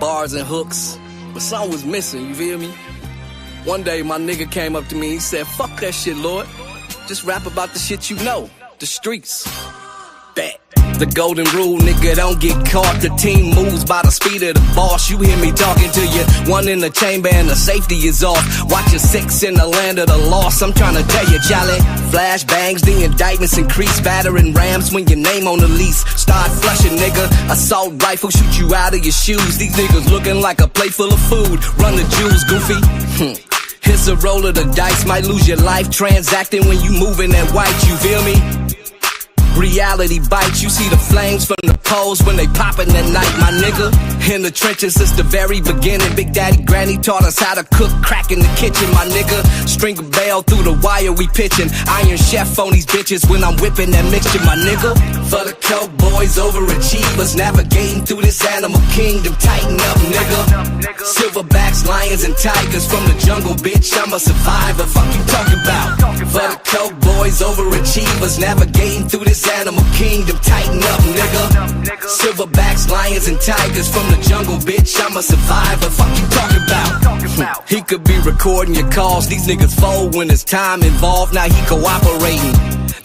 bars and hooks, but something was missing, you feel me? One day my nigga came up to me, he said, fuck that shit, Lord. Just rap about the shit you know, the streets. Bet. The golden rule, nigga, don't get caught. The team moves by the speed of the boss. You hear me talking to you, one in the chamber and the safety is off. Watch your six in the land of the lost. I'm trying to tell you, Charlie. Flashbangs, the indictments increase. Battering rams when your name on the lease. Start flushing, nigga. Assault rifle, shoot you out of your shoes. These niggas looking like a plate full of food. Run the jewels, goofy. It's a roll of the dice. Might lose your life transacting when you moving that white. You feel me? Reality bites, you see the flames from the poles when they poppin' at night, my nigga. In the trenches since the very beginning, Big Daddy Granny taught us how to cook crack in the kitchen, my nigga. String a bell through the wire, we pitchin'. Iron Chef on these bitches when I'm whipping that mixture, my nigga. For the coke boys, overachievers, navigating through this animal kingdom. Tighten up, nigga. Silverbacks, lions, and tigers from the jungle, bitch. I'm a survivor, fuck you talking about. For the coke boys, overachievers, navigating through this animal kingdom. Tighten up, nigga. Silverbacks, lions, and tigers from the jungle, bitch. I'm a survivor, fuck you talking about. He could be recording your calls. These niggas fold when there's time involved. Now he cooperating.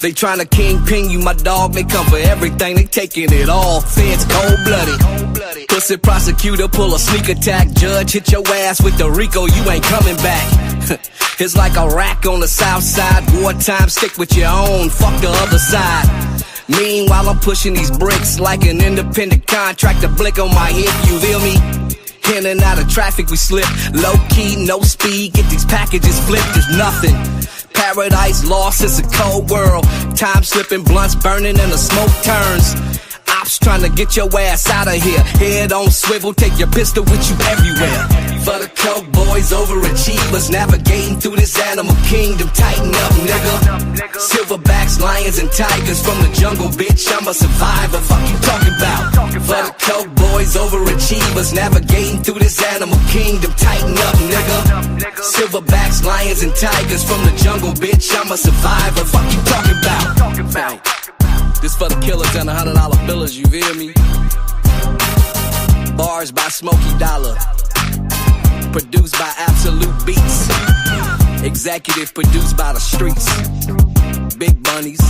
They tryna kingpin you, my dog. They come for everything, they taking it all. Feds cold-blooded. Pussy prosecutor, pull a sneak attack. Judge hit your ass with the Rico, you ain't coming back. It's like Iraq on the south side. Wartime, stick with your own, fuck the other side. Meanwhile, I'm pushing these bricks like an independent contractor. Blick on my hip, you feel me? In and out of traffic, we slip. Low key, no speed, get these packages flipped, there's nothing. Paradise lost, it's a cold world. Time slipping, blunts burning, and the smoke turns. Ops trying to get your ass out of here. Head on swivel, take your pistol with you everywhere. For the coke boys, overachievers, navigating through this animal kingdom. Tighten up, nigga. Silverbacks, lions, and tigers from the jungle, bitch. I'm a survivor, fuck you talking about. For the coke boys, overachievers, navigating through this animal kingdom. Tighten up, nigga. Silverbacks, lions, and tigers from the jungle, bitch. I'm a survivor, fuck you talking about. This for the killers and $100 billers, you feel me? Bars by Smokey Dollar. Produced by Absolute Beats. Executive produced by the streets. Big Bunnies.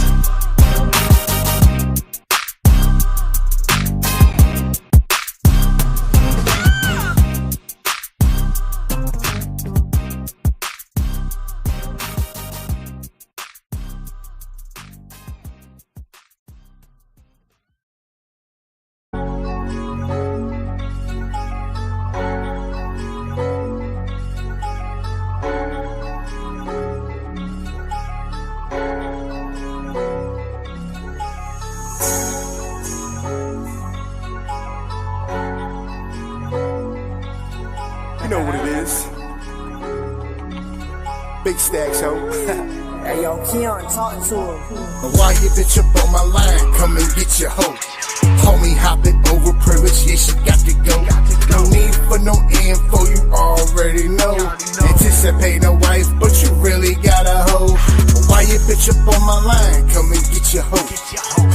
You know what it is. Big stacks, ho. Hey, yo, Keon, talking to him. Why you bitch up on my line? Come and get your hoe. Homie hopping over privilege, yeah, she got to go. No need for no info, you already know. Anticipate a wife, but you really got a hoe. Why you bitch up on my line? Come and get your hoe.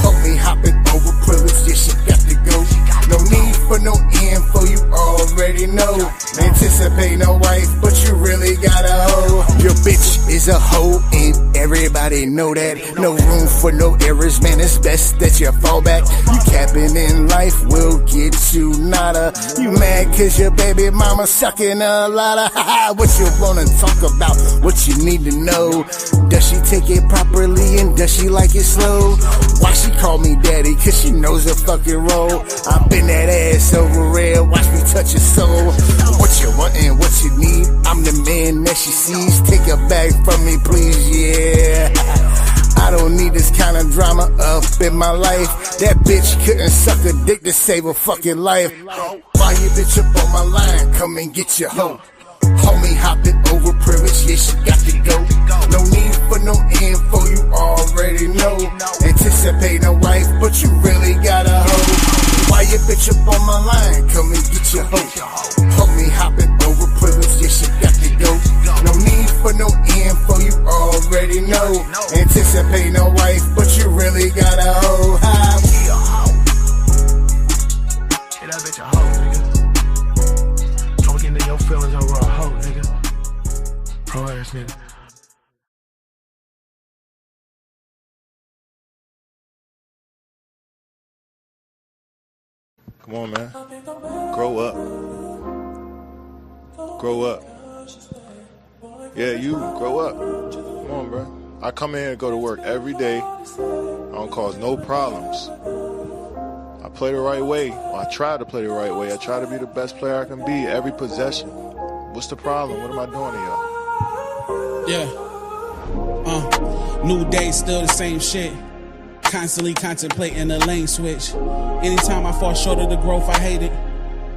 Homie hopping over privilege, yeah, she got to go. No need for no info, you already know. Anticipate no wife, but you really got a hoe. Your bitch is a hoe, and everybody know that. No room for no errors, man, it's best that you fall back. You capping in life will get you nada. You mad cause your baby mama sucking a lot of what you wanna talk about, what you need to know. Does she take it properly and does she like it slow? Why she call me daddy? Cause she knows her fucking role. I been that ass over red, watch me touch your soul. What you want and what you need, I'm the man that she sees. Take a bag from me please, yeah. I don't need this kind of drama up in my life. That bitch couldn't suck a dick to save her fucking life. Why you bitch up on my line? Come and get your hoe. Homie hopping over privilege, yeah, she got to go. No need for no info, you already know. Anticipate a wife, but you really got a hoe. Why you bitch up on my line? Come and get your hoe. Homie hopping over privilege, yeah, she got to go. No need for no info, you already know. Anticipate no wife, but you really got a hoe. hurting your feelings over a hoe, nigga. Hoe ass nigga. Come on, man. Grow up. Grow up. Yeah, you grow up. Come on, bro. I come in and go to work every day. I don't cause no problems. I play the right way. Well, I try to play the right way. I try to be the best player I can be every possession. What's the problem? What am I doing to y'all? Yeah. New day, still the same shit. Constantly contemplating a lane switch. Anytime I fall short of the growth, I hate it.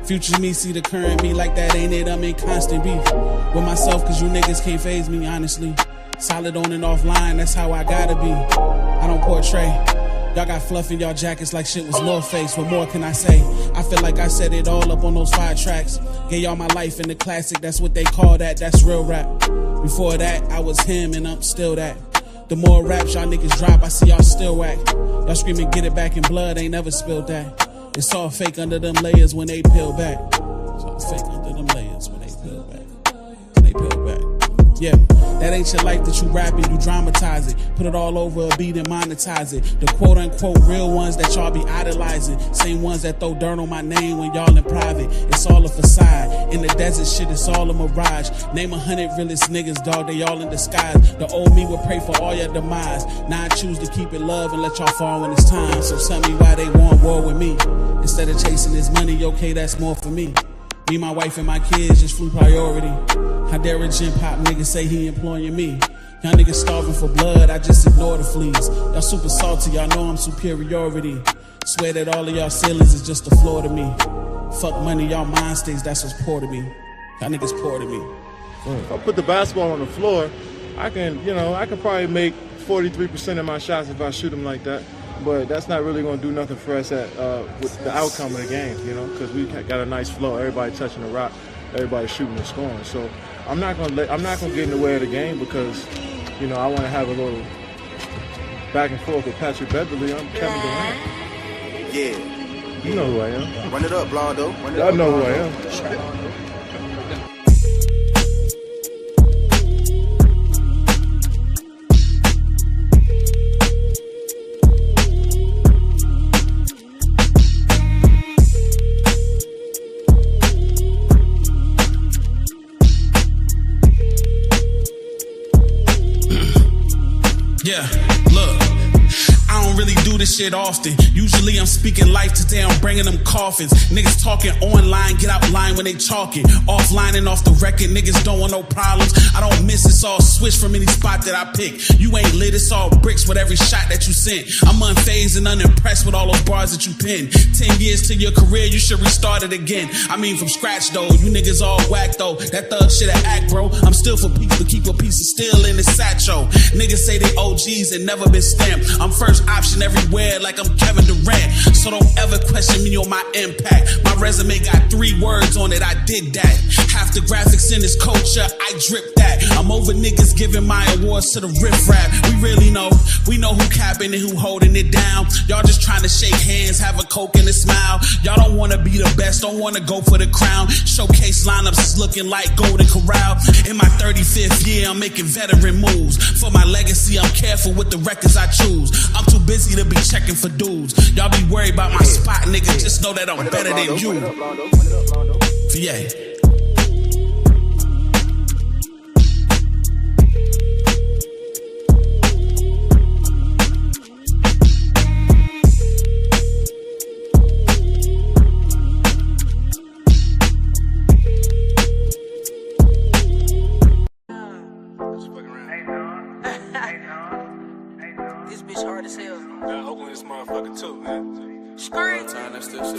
Future me see the current me like that, ain't it? I'm in constant beef with myself, cause you niggas can't faze me, honestly. Solid on and off line, that's how I gotta be. I don't portray. Y'all got fluff in y'all jackets like shit was North Face. What more can I say? I feel like I set it all up on those 5 tracks. Gave y'all my life in the classic, that's what they call that, that's real rap. Before that, I was him and I'm still that. The more raps y'all niggas drop, I see y'all still whack. Y'all screaming get it back in blood, ain't never spilled that. It's all fake under them layers when they peel back. It's all fake under them layers when they peel back. When they peel back. Yeah, that ain't your life that you rapping, you dramatize it. Put it all over a beat and monetize it. The quote unquote real ones that y'all be idolizing. Same ones that throw dirt on my name when y'all in private. It's all a facade. In the desert shit, it's all a mirage. Name 100 realest niggas, dog, they all in disguise. The old me would pray for all your demise. Now I choose to keep it love and let y'all fall when it's time. So tell me why they want war with me. Instead of chasing this money, okay, that's more for me. Me, my wife, and my kids just flew priority. How dare a gym pop nigga say he employing me? Y'all niggas starving for blood, I just ignore the fleas. Y'all super salty, y'all know I'm superiority. Swear that all of y'all ceilings is just the floor to me. Fuck money, y'all mind states, that's what's poor to me. Y'all niggas poor to me. If I put the basketball on the floor, I can probably make 43% of my shots if I shoot them like that. But that's not really going to do nothing for us with the outcome of the game, because we got a nice flow. Everybody touching the rock, everybody shooting and scoring. So I'm not going to get in the way of the game because, I want to have a little back and forth with Patrick Beverly. I'm Kevin Durant. Yeah. You know who I am. Run it up, Blondo. I know who I am. Yeah, look, I don't really do this shit often. Usually I'm speaking life, today I'm bringing them coffins. Niggas talking online, get out line when they talking. Offline and off the record, niggas don't want no problems. I don't miss, it's all switch from any spot that I pick. You ain't lit, it's all bricks with every shot that you sent. I'm unfazed and unimpressed with all those bars that you pin. 10 years to your career, you should restart it again. I mean from scratch though, you niggas all whack though. That thug shit I act, bro. I'm still for peace, but keep a piece of steel in the satchel. Niggas say they OGs and never been stamped. I'm first option everywhere like I'm Kevin Durant. So don't ever question me on my impact. My resume got 3 words on it, I did that. Half the graphics in this culture, I drip that. I'm over niggas giving my awards to the riff rap. We know who capping and who holding it down. Y'all just trying to shake hands, have a coke and a smile. Y'all don't want to be the best, don't want to go for the crown. Showcase lineups is looking like Golden Corral. In my 35th year, I'm making veteran moves. For my legacy, I'm careful with the records I choose. I'm too busy to be checking for dudes. Y'all be worried about my spot, nigga. Just know that I'm better than you. VA.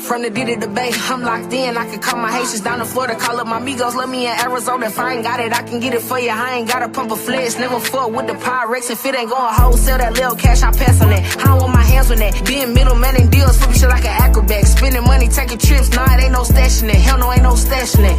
From the D to the Bay, I'm locked in. I can call my Haitians down to Florida, call up my Migos, love me in Arizona. If I ain't got it, I can get it for you. I ain't gotta pump a flex, never fuck with the Pyrex. If it ain't going wholesale, that little cash, I pass on that. I don't want my hands hands on that. Being middleman in deals, flipping shit like an acrobat. Spending money, taking trips, nah, it ain't no stashing it. Hell no, ain't no stashing it.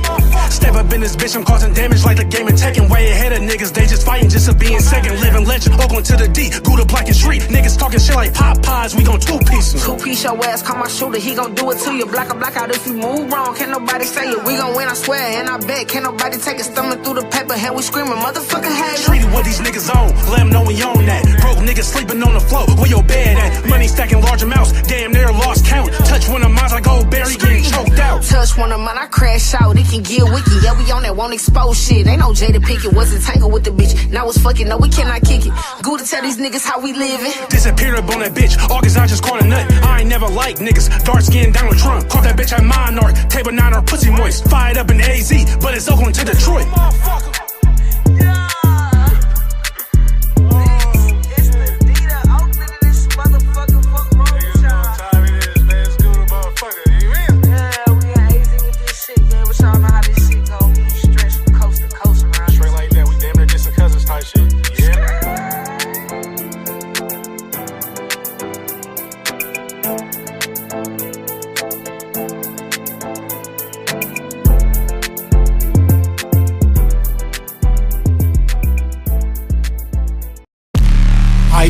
Step up in this bitch, I'm causing damage like the game of Tekken. Way ahead of niggas, they just fighting just to be in second. Living legend, Oakland to the D, Gouda, Black and Street. Niggas talking shit like pop pies, we gon' two-piece them. Two-piece your ass, call my shooter, he gon' do it to you. Black out if you move wrong, can't nobody say it. We gon' win, I swear, and I bet. Can't nobody take it, stumbling through the paper, and we screaming, motherfucker, hey. Treated what these niggas own, let them know we own that. Broke niggas sleeping on the floor, where your bed at? Money stacking large amounts, damn near lost count. Touch one of mine, I go Barry getting choked out. Touch one of mine, I crash out, it can get wicked. Yeah, we on that, won't expose shit. Ain't no Jada Pinkett, wasn't tangled with the bitch. Now it's fucking, no, we cannot kick it. Good to tell these niggas how we living. Disappeared up on that bitch, August I just caught a nut. I ain't never liked niggas, dark skin Donald Trump. Caught that bitch at Monarch, table 9 or pussy moist. Fired up in AZ, but it's Oakland to Detroit.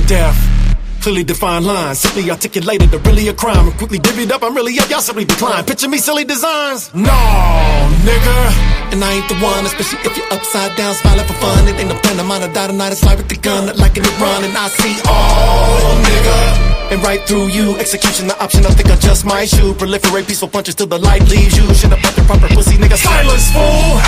Deaf, clearly defined lines, simply articulated, they're really a crime. And quickly divvied up, I'm really up, y'all simply decline. Picture me, silly designs? No, nigga. And I ain't the one, especially if you're upside down, smiling for fun. It ain't no plan, I'm on a die tonight, I slide with the gun, not liking it run. And I see all, nigga. And right through you, execution the option, I think I just might shoot. Proliferate peaceful punches till the light leaves you. Shit up the proper pussy, nigga. Silence, fool.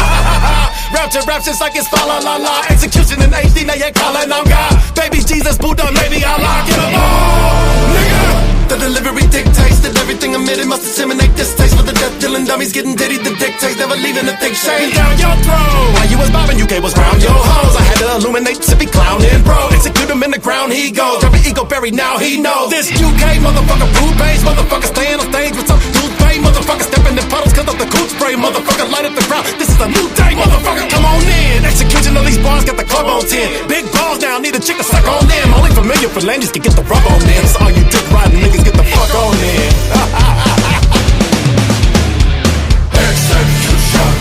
Raptures like it's fa la la la. Execution in HD, now you're calling I'm God. Baby Jesus, Buddha, maybe I'll lock it up all, nigga. The delivery dictates that everything emitted must disseminate distaste for the death dealing dummies getting ditty. The dictates never leaving a thick shade down your throat. While you was bobbing, UK was round your hoes. I had to illuminate Sippy clowning, bro. Execute him in the ground, he goes. Every ego buried, now he knows. This UK motherfucker, food base, motherfucker staying on stage with some toothpaste. Motherfucker stepping in puddles, cause of the coot spray. Motherfucker light up the crowd. This is a new day, motherfucker, come on in. Execution of these bars, got the club on 10. Big balls now, need a chick to suck on them. Only familiar for ladies can get the rub on them. So all you dick riding niggas get the fuck on in. Execution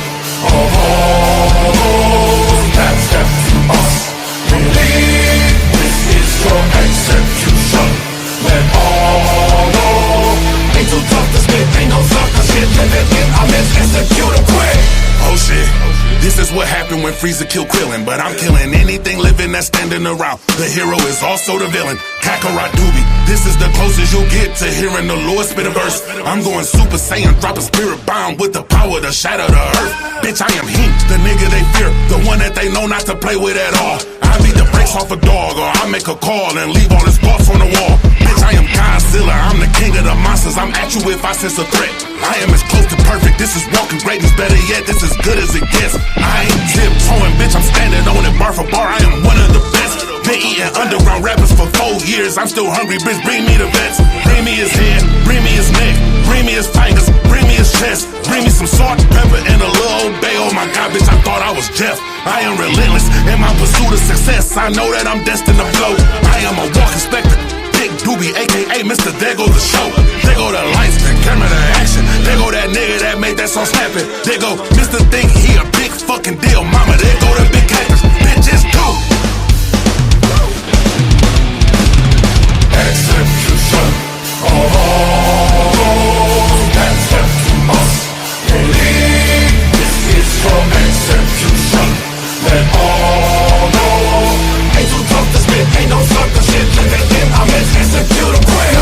of all those that step to us. Believe this is your execution. Let all know. Ain't too tough to spit, ain't no sucker shit. Living in our midst, execute a quick. Oh shit. This is what happened when Frieza killed Krillin, but I'm killing anything living that's standing around. The hero is also the villain, Kakarot Doobie. This is the closest you'll get to hearing the Lord spit a verse. I'm going Super Saiyan, drop a spirit bomb with the power to shatter the earth. Bitch, I am him, the nigga they fear, the one that they know not to play with at all. I beat the brakes off a dog, or I make a call and leave all his thoughts on the wall. Bitch, I am Godzilla, I'm the king of the monsters. I'm at you if I sense a threat. I am as close to perfect, this is walking greatness. Better yet, this is good as it gets. I ain't tiptoeing, bitch, I'm standing on it bar for bar. I am one of the best. Been eating underground rappers for 4 years. I'm still hungry, bitch, bring me the vets. Bring me his head, bring me his neck, bring me his fingers, bring me his chest. Bring me some salt, pepper, and a little old bay. Oh my God, bitch, I thought I was Jeff. I am relentless in my pursuit of success. I know that I'm destined to blow. I am a walking spectre. Big Doobie, aka Mr. There Goes the Show. There go the lights, the camera, the action. There go that nigga that made that song snapping. There go Mr. Think he a big fucking deal. Mama, there go the big cactus. Bitches go. Execution of all those that step to us. Believe this is your execution. Let all know. Ain't too tough to spit, ain't no sucker shit. Living in our midst, execute a plan.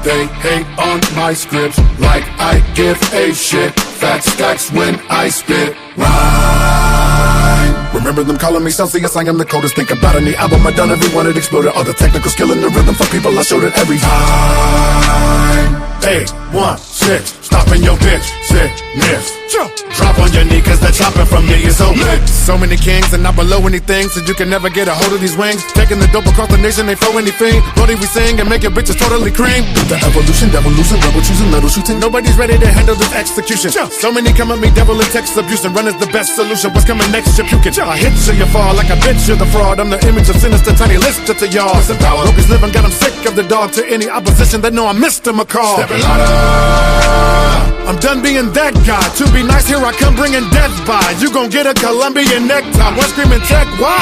They hate on my scripts like I give a shit. Fat stacks when I spit rhyme. Remember them calling me Celsius, I am the coldest. Think about any album I done, every one it exploded. All the technical skill in the rhythm for people, I showed it every time. 8, 1, 6, stop in your bitch. Sickness. Drop on your knee, cause the chopping from me is so lit. So many kings and not below anything, so you can never get a hold of these wings. Taking the dope across the nation, they throw anything. Brody, we sing and make your bitches totally cream. The evolution, devolution, rebel choosing, metal shooting. Nobody's ready to handle this execution. So many come at me, devil and text abuse, and run is the best solution. What's coming next, you're puking. I hit you, you fall like a bitch, you're the fraud. I'm the image of sinister, tiny lister to y'all. Listen, power, hope he's living, got him sick of the dog. To any opposition, they know I'm Mr. McCall. Stepping louder. I'm done being that guy. To be nice, here I come bringing death by. You gon' get a Colombian necktie. One screaming tech, why?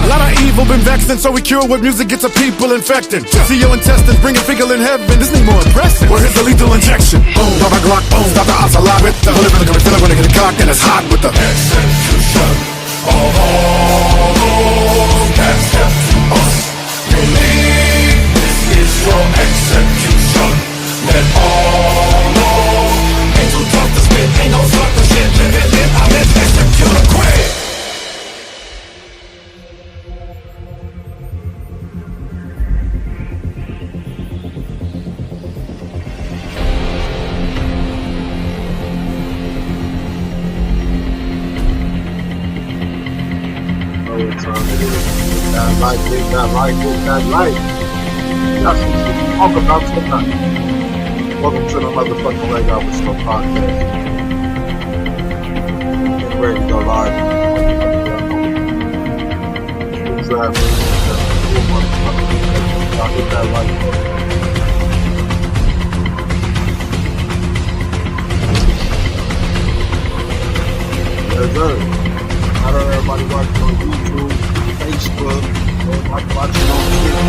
A lot of evil been vexing, so we cure what music gets a people infected. See your intestines, bringing fecal in heaven. This need more impressive. Where here's the lethal injection. Boom, drop a Glock, boom, stop the ops alive with. The whole living gonna feel it when they get a cock and it's hot with the execution of all those that step to us. Believe this is your execution. Let all know. Ain't too tough to spit, ain't no sucker shit. Live it, live, I live, execute a quit. That life. That's what we talk about tonight. Welcome to the motherfucking Leg Out with Snow podcast. Get ready to go live. Drive. Y'all hit that light. Yes, sir. I don't know everybody watching on YouTube, Facebook. Everybody watching on Twitter.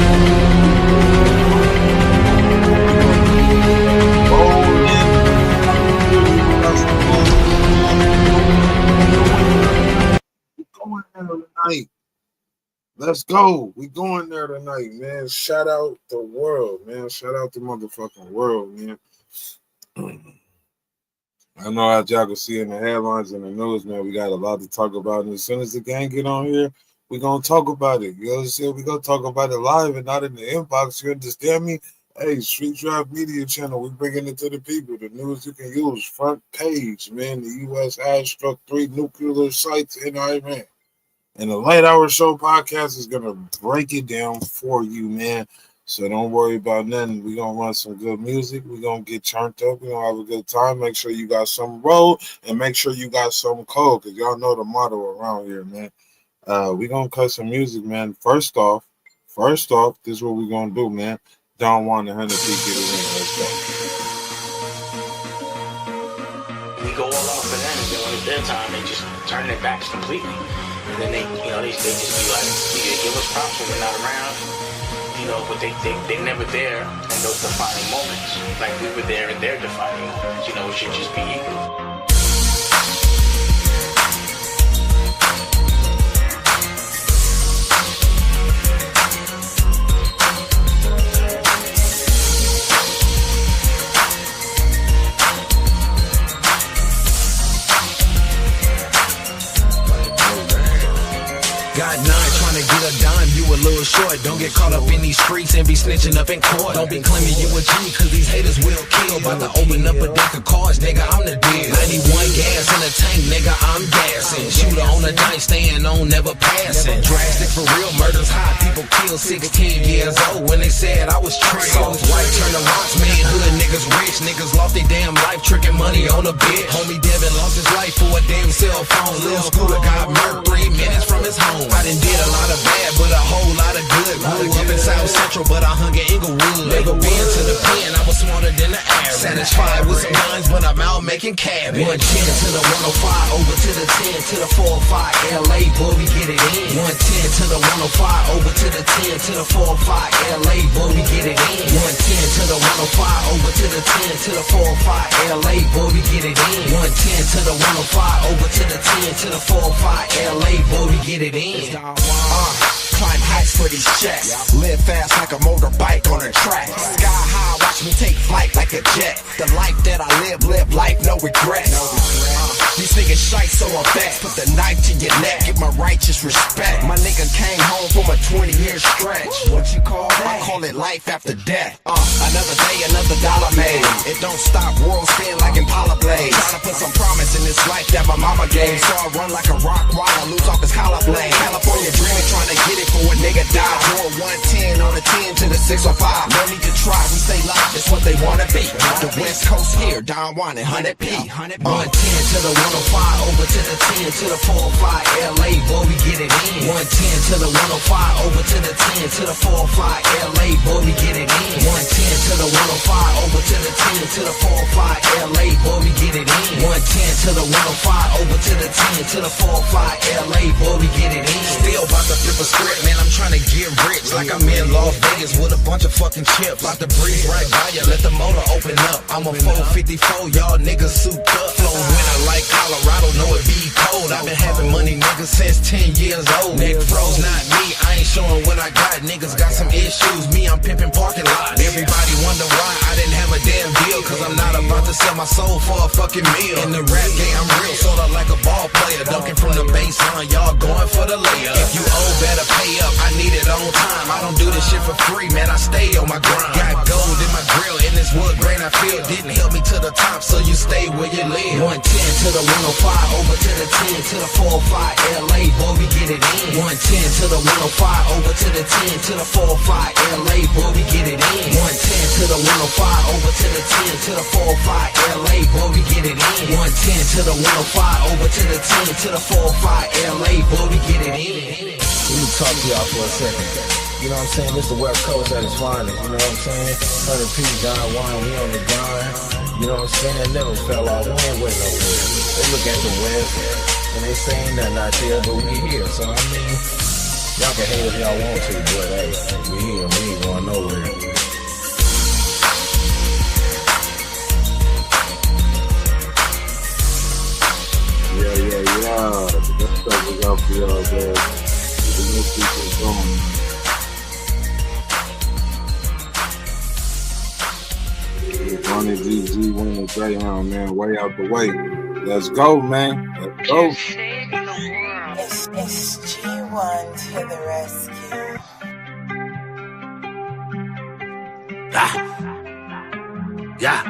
Going there tonight. Let's go. We going there tonight, man. Shout out the world, man. Shout out the motherfucking world, man. I know as y'all can see in the headlines and the news, man, we got a lot to talk about. And as soon as the gang get on here, we're going to talk about it. You know what I'm saying? We're going to talk about it live and not in the inbox. You understand me? Hey, Street Drive Media Channel, we're bringing it to the people. The news you can use. Front page, man. The U.S. has struck 3 nuclear sites in Iran. And the Late Hour Show podcast is going to break it down for you, man. So don't worry about nothing. We're going to run some good music. We're going to get turned up. We're going to have a good time. Make sure you got some roll and make sure you got some cold because y'all know the motto around here, man. We're going to cut some music, man. First off, this is what we're going to do, man. Don't want 100 feet get it in. Let's go. We go all out for them, and then when it's their time, they just turn their backs completely. And then they just be like, they give us props when we're not around, but they're never there in those defining moments. Like we were there in their defining moments, it should just be equal. Got 9 trying to get a dime, you a little short. Don't get caught up in these streets and be snitching up in court. Don't be claiming you a G, cause these haters will kill. About to open up a deck of cards, nigga, I'm the deal. 91 gas in a tank, nigga, I'm gassing. Shooter on the nightstand, on never passing. Drastic for real, murders high, people kill 16 years old when they said I was tricked. Soft white turn to rocks, man, hood niggas rich. Niggas lost their damn life tricking money on a bitch. Homie Devin lost his life for a damn cell phone. Lil Scooter got murdered 3 minutes from his home. I done did a lot of bad, but a whole lot of good. Grew up in South Central, but I hung in Inglewood. Never been to the pen, I was smarter than the average. Satisfied with some lines, but I'm out making cabbage. 110 to the 105, over to the 10 to the 405. LA, boy, we get it in. 110 to the 105, over to the 10 to the 405. LA, boy, we get it in. 110 to the 105, over to the 10 to the 405. LA, boy, we get it in. 110 to the 105, over to the 10 to the 405. LA, boy, we get it in. Climb heights for these checks. Live fast like a motorbike on a track. Sky high, watch me take flight like a jet. The life that I live life, no regrets. These niggas shite, so I'm back. Put the knife to your neck, get my righteous respect. My nigga came home from a 20-year stretch. What you call that? I call it life after death. Another day, another dollar made. It don't stop, world spin like in my game, so I run like a rock while I lose off his collar blade. California dreaming, trying to get it for a nigga die. Doing 110 on the 10 to the 605. No need to try, we stay live, that's what they wanna be. The West Coast here, Don Juan and 100P. 110 to the 105, over to the 10 to the 405. LA, boy, we get it in. 110 to the 105, over to the 10 to the 405. LA, boy, we get it in. 110 to the 105, over to the 10 to the 405. LA, boy, we get it in. 110 to the 105, over to the 10 to the 405. LA, boy, we get it in. Still about to flip a script, man, I'm trying to get rich. Like I'm in Las Vegas with a bunch of fucking chips. About to breeze right by ya, let the motor open up. I'm a 454, y'all niggas souped up. Flow winter like Colorado, know it be cold. I've been having money, niggas, since 10 years old. Nick froze, not me, I ain't showing what I got. Niggas got some issues, me, I'm pimping parking lots. Everybody wonder why I didn't have a damn deal, cause I'm not about to sell my soul for a fucking meal. In the rap game, I'm real, sorta like a ball player. Dunking from the baseline, y'all going for the layup. If you owe, better pay up, I need it on time. I don't do this shit for free, man, I stay on my grind. Got gold in my grill, in this wood grain I feel didn't help me to the top, so you stay where you live. 110 to the 105, over to the 10 to the 405. LA, boy, we get it in. 110 to the 105, over to the 10 to the 405. LA, boy, we get it in. 110 to the 105, over to the 10 to the 405. LA, boy, we get it in. 110 to the 105, over to the 10 to the 405. LA, boy, we get it in. Let me talk to y'all for a second. You know what I'm saying? This the West Coast at its finest. You know what I'm saying? 100P, Don Juan, we on the grind. You know what I'm saying? Never fell off. We ain't went nowhere. They look at the West and they say ain't nothing out there, but we here. So I mean, y'all can hate if y'all want to, but hey, we here. We ain't going nowhere. Yeah. The best stuff we got for y'all, guys. Let's keep it going. Ronnie GG winning Greyhound, man. Way out the way. Let's go, man. Let's go. It's G1 to the rescue. Yeah.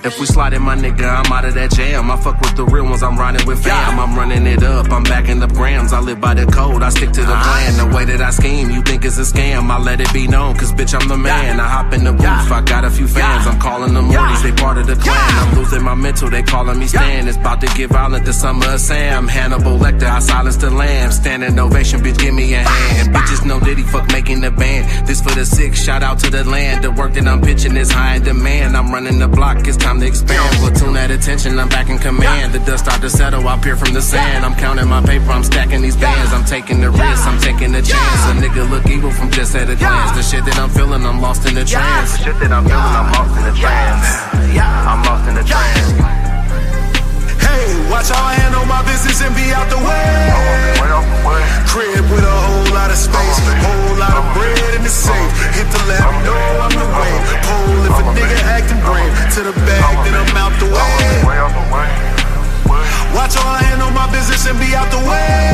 If we slide in, my nigga, I'm out of that jam. I fuck with the real ones, I'm riding with fam. I'm running it up, I'm backing the grams. I live by the code, I stick to the plan. The way that I scheme, you think it's a scam. I let it be known, cause bitch, I'm the man. I hop in the roof, I got a few fans. I'm calling them Mortys, they part of the clan. I'm losing my mental, they calling me Stan. It's about to get violent this summer of Sam. Hannibal Lecter, I silence the lamb. Standing ovation, bitch, give me a hand. Bitches know Diddy fuck making the band. This for the sick, shout out to the land. The work that I'm pitching is high in demand. I'm running the block, it's time to expand. Platoon at attention, I'm back in command. The dust start to settle, I peer from the sand. I'm counting my paper, I'm stacking these bands. I'm taking the risk, I'm taking the chance. A nigga look evil from just at a glance. The shit that I'm feeling, I'm lost in the trance. The shit that I'm feeling, I'm lost in the trance. I'm lost in the trance. Hey, watch how I handle my business and be out the way. Crib with a whole lot of space, whole lot of bread in the safe. Hit the left, know I'm the way. Pole if a nigga acting brave. To the bag, then I'm out the way. Watch how I handle my business and be out the way.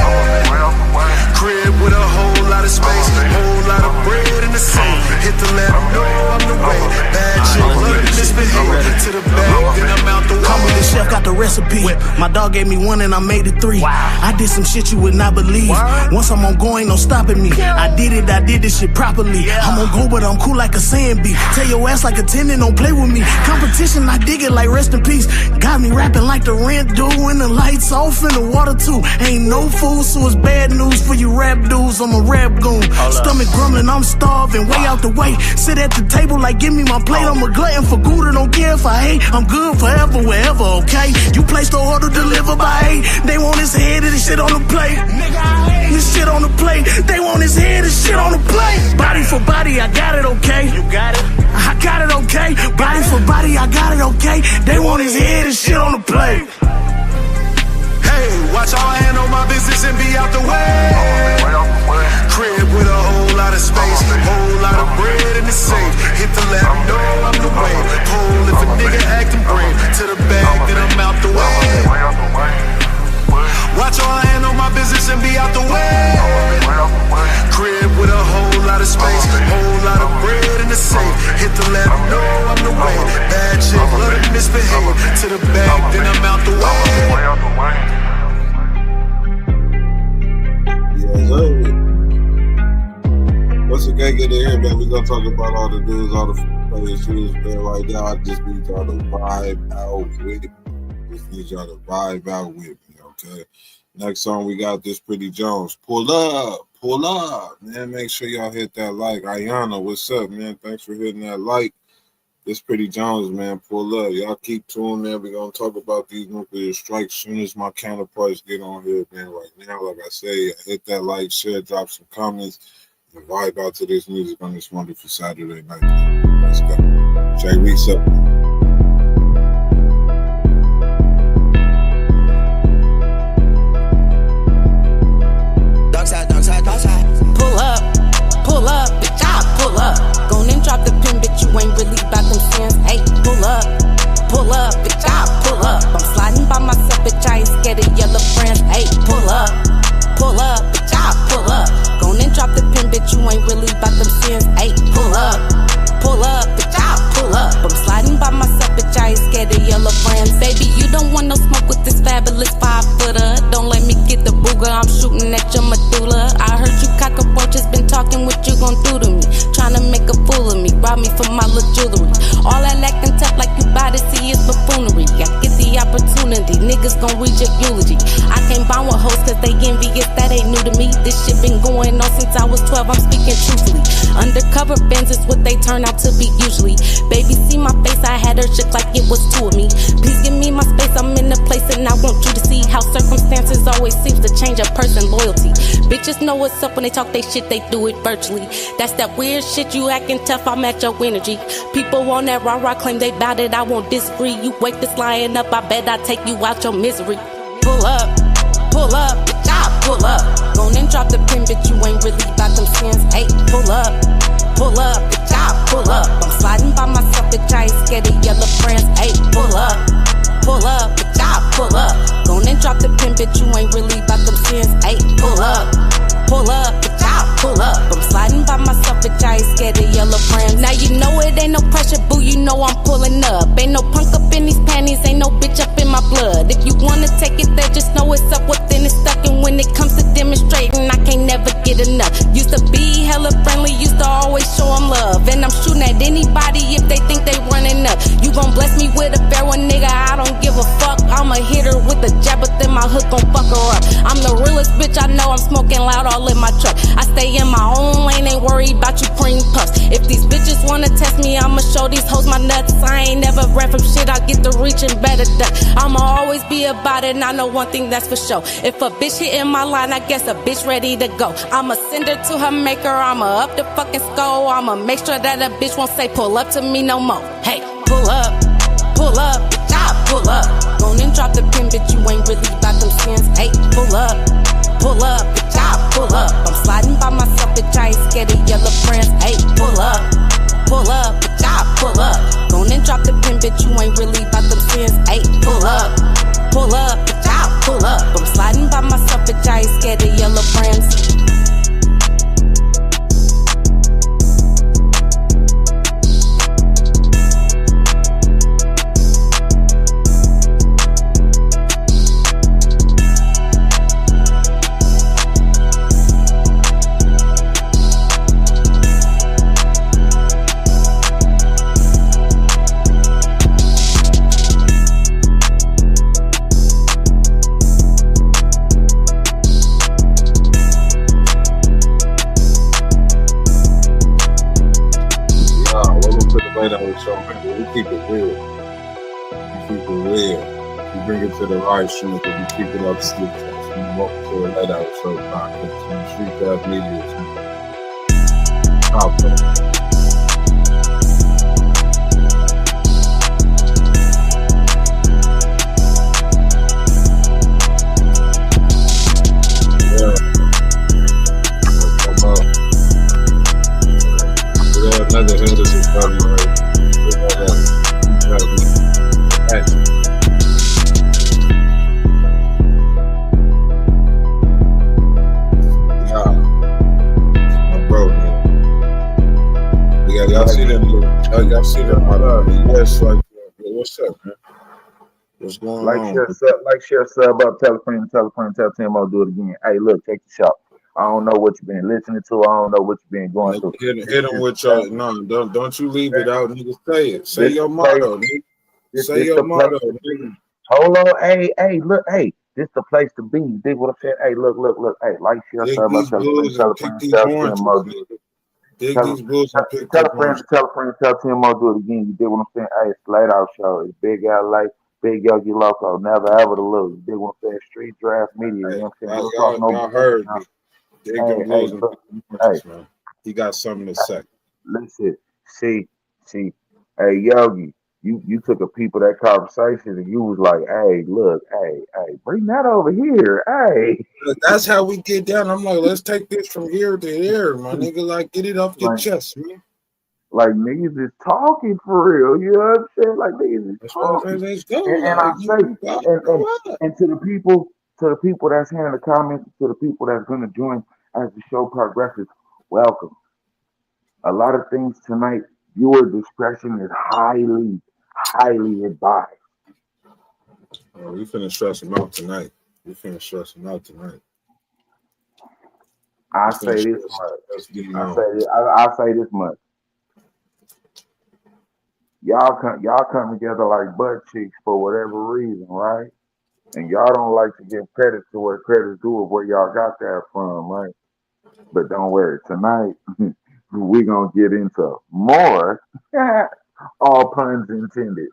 Crib with a whole lot of space, whole lot of bread in the safe. Hit the left, know I'm the way. Bad shit, look, misbehave. To the bag, then I'm out the way. Call me the chef, got the recipe. My dog gave me one and I made it 3. I did some shit you would not believe. Once I'm on go, ain't no stopping me. I did this shit properly. I'm on go, but I'm cool like a sand bee. Tell your ass like a tenant, don't play with me. Competition, I dig it like rest in peace. Got me rapping like the rent due and the lights off and the water too. Ain't no food, so it's bad news for you rap dudes. I'm a rap goon. Stomach grumbling, I'm starving, way out the way. Sit at the table like give me my plate. I'm a glutton for Gouda, don't care if I hate. I'm good forever, wherever, okay? You placed the order, deliver by 8. They want his head and this shit on the plate. Nigga, I hate this shit on the plate. They want his head and shit on the plate. Body for body, I got it, okay? You got it? I got it, okay? Body for body, I got it, okay? They want his head and shit on the plate. Hey, watch how I handle my business and be out the way. Crib with a whole lot of space, whole lot of bread in the safe. Hit the left, know I'm the way. Pole if a nigga acting brave. To the bag, then I'm out the way. Watch how I handle my business and be out the way. Crib with a whole lot of space, whole lot of bread in the safe. Hit the left, know I'm the way. Bad shit, love it. misbehave. To the back, then I'm out the way. Yes, sir. Once the gang get in here, man, we gonna talk about all the dudes, all the players, shoes, man. Right now, I just need y'all to vibe out with me. Just need y'all to vibe out with me, okay? Next song we got this Pretty Jones. Pull up, man. Make sure y'all hit that like. Ayana, what's up, man? Thanks for hitting that like. This Pretty Jones, man. Pull up. Y'all keep tuning in. We're gonna talk about these nuclear strikes soon as my counterparts get on here, man. Right now, like I say, hit that like, share, drop some comments. And vibe out to this music on this wonderful Saturday night. Let's go. Jay Weeks up. Dark side. Pull up, bitch, I pull up. Go and drop the pin, bitch, you ain't really about them sins. Hey, pull up, bitch, I pull up. I'm sliding by myself, bitch, I ain't scared of yellow friends. Hey, pull up, bitch, I pull up. Go and drop the pin, bitch, you ain't really about them sins. Hey, pull up, bitch, I pull up. I'm sliding by myself, bitch, I ain't scared of yellow friends. Baby, you don't want no smoke with this fabulous 5-footer. Don't let me get the booger, I'm shooting at your medulla. I heard you cockroaches been talking, what you gon' do to me? Tryna make a fool of me, rob me for my little jewelry. All that acting tough like you bout to see is buffoonery. I get the opportunity, niggas gon' read your eulogy. I can't bond with hoes cause they envious, that ain't new to me. This shit been going on since I was 12, I'm speaking truthfully. Undercover bands is what they turn out to be usually. Baby, see my face, I had her shit like it was two of me. Please give me my space, I'm in the place and I want you to see how circumstances always seems to change a person's loyalty. Bitches know what's up when they talk they shit, they do it virtually. That's that weird shit, you acting tough, I match your energy. People on that rah-rah claim they bout it, I won't disagree. You wake this lying up, I bet I take you out your misery. Pull up, bitch, I pull up. Go and drop the pin, bitch, you ain't really about them sins. Hey, pull up, bitch, I pull up. I'm sliding by myself, bitch, I ain't scared of yellow friends. Hey, pull up, bitch, I pull up. Go and drop the pin, bitch, you ain't really about them sins. Hey, pull up, bitch, I pull up. I'm sliding by myself, bitch, I ain't scared of yellow friends. Now you know it ain't no pressure, boo, you know I'm pulling up. Ain't no punk up in these panties, ain't no bitch up in my blood. If you wanna take it there, just know it's up within, it's stuck. And when it comes to demonstrating, I can't never get enough. Used to be hella friendly, used to always show them love. And I'm shooting at anybody if they think they running up. You gon' bless me with a fair one, nigga, I don't give a fuck. I'ma hit her with a jab, but then my hook gon' fuck her up. I'm the realest bitch, I know I'm smoking loud all in my truck. I stay in my own lane, ain't worried about you cream puffs. If these bitches wanna test me, I'ma show these hoes my nuts. I ain't never ran from shit, I get to reaching better duck. I'ma always be about it, and I know one thing that's for sure. If a bitch hit in my line, I guess a bitch ready to go. I'ma send her to her maker, I'ma up the fucking skull. I'ma make sure that a bitch won't say pull up to me no more. Hey, pull up, bitch, I pull up. Go and drop the pin, bitch, you ain't really about them sins. Hey, pull up, bitch, I pull up. I'm sliding by myself, bitch, I ain't scared of yellow friends. Hey, pull up, bitch, I pull up. Go and drop the pin, bitch, you ain't really about them sins. Hey, pull up, bitch, I pull up. I'm sliding by myself, bitch, I ain't scared of yellow friends. Keep it real. We keep it real. We bring it to the right street, but we keep it up street. We walk to a let out show podcast. And street that media. Top another Henderson probably right. What's going on? Share, sub up, tell a friend, tell Timo, do it again. Hey, look, check this out. I don't know what you've been listening to. I don't know what you've been going through. Hit him with your no. Don't you leave it out, nigga. Say it. Say This your the place. motto, nigga. This Say your the place motto, to be. nigga. Hold on, hey, look, hey. This the place to be. You dig what I'm saying? Hey, look. Hey, share, Dig sub up, these blues and pick these tell oranges, Timo, do nigga. it. Dig Tell, these blues and pick tell these a friend, oranges. tell Timo, do it again. You dig what I'm saying? Hey, it's Late Out Show. It's Big LA, Big Yogi Loco. Never ever to lose. You dig what I'm saying? Street Draft Media. You know what I'm saying? We'll talk no Y'all bullshit heard now. me. Dig them blues and Look, pick them hey, oranges, man. He got something to say. listen, see, hey Yogi, you took a peep of that conversation and you was like, hey, look, hey, bring that over here, hey. That's how we get down. I'm like, let's take this from here to there, my nigga. Like, get it off your chest, man. Like niggas is talking for real, you know what I'm saying? Like niggas is talking. Let's go. And I say, and to the people that's here in the comments, to the people that's gonna join as the show progresses, welcome. A lot of things tonight, viewer discretion is highly advised. We finna stress him out tonight. I say this much. I say this much. Y'all come together like butt cheeks for whatever reason, right? And y'all don't like to give credit to where credit's due of where y'all got that from, right? But don't worry, tonight we gonna get into more. All puns intended.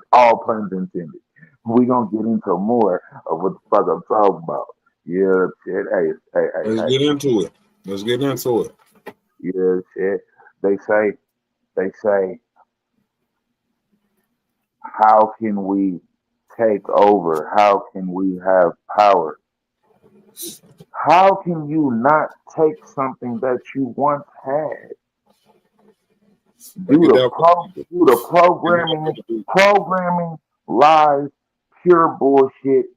We gonna get into more of what the fuck I'm talking about. Yeah, shit. Hey. Let's get into it. Yeah, shit. They say, how can we take over? How can we have power? How can you not take something that you once had? Do the programming, lies, pure bullshit,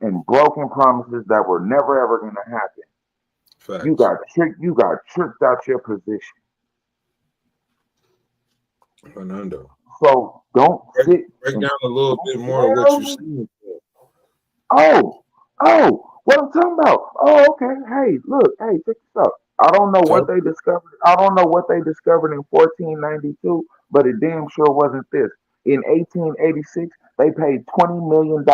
and broken promises that were never ever gonna happen. Facts. You got tricked out your position. Fernando. So don't break down a little bit more of what you're saying. What I'm talking about. Oh, okay. Hey, look, check this out. I don't know what they discovered. I don't know what they discovered in 1492, but it damn sure wasn't this. In 1886, they paid $20 million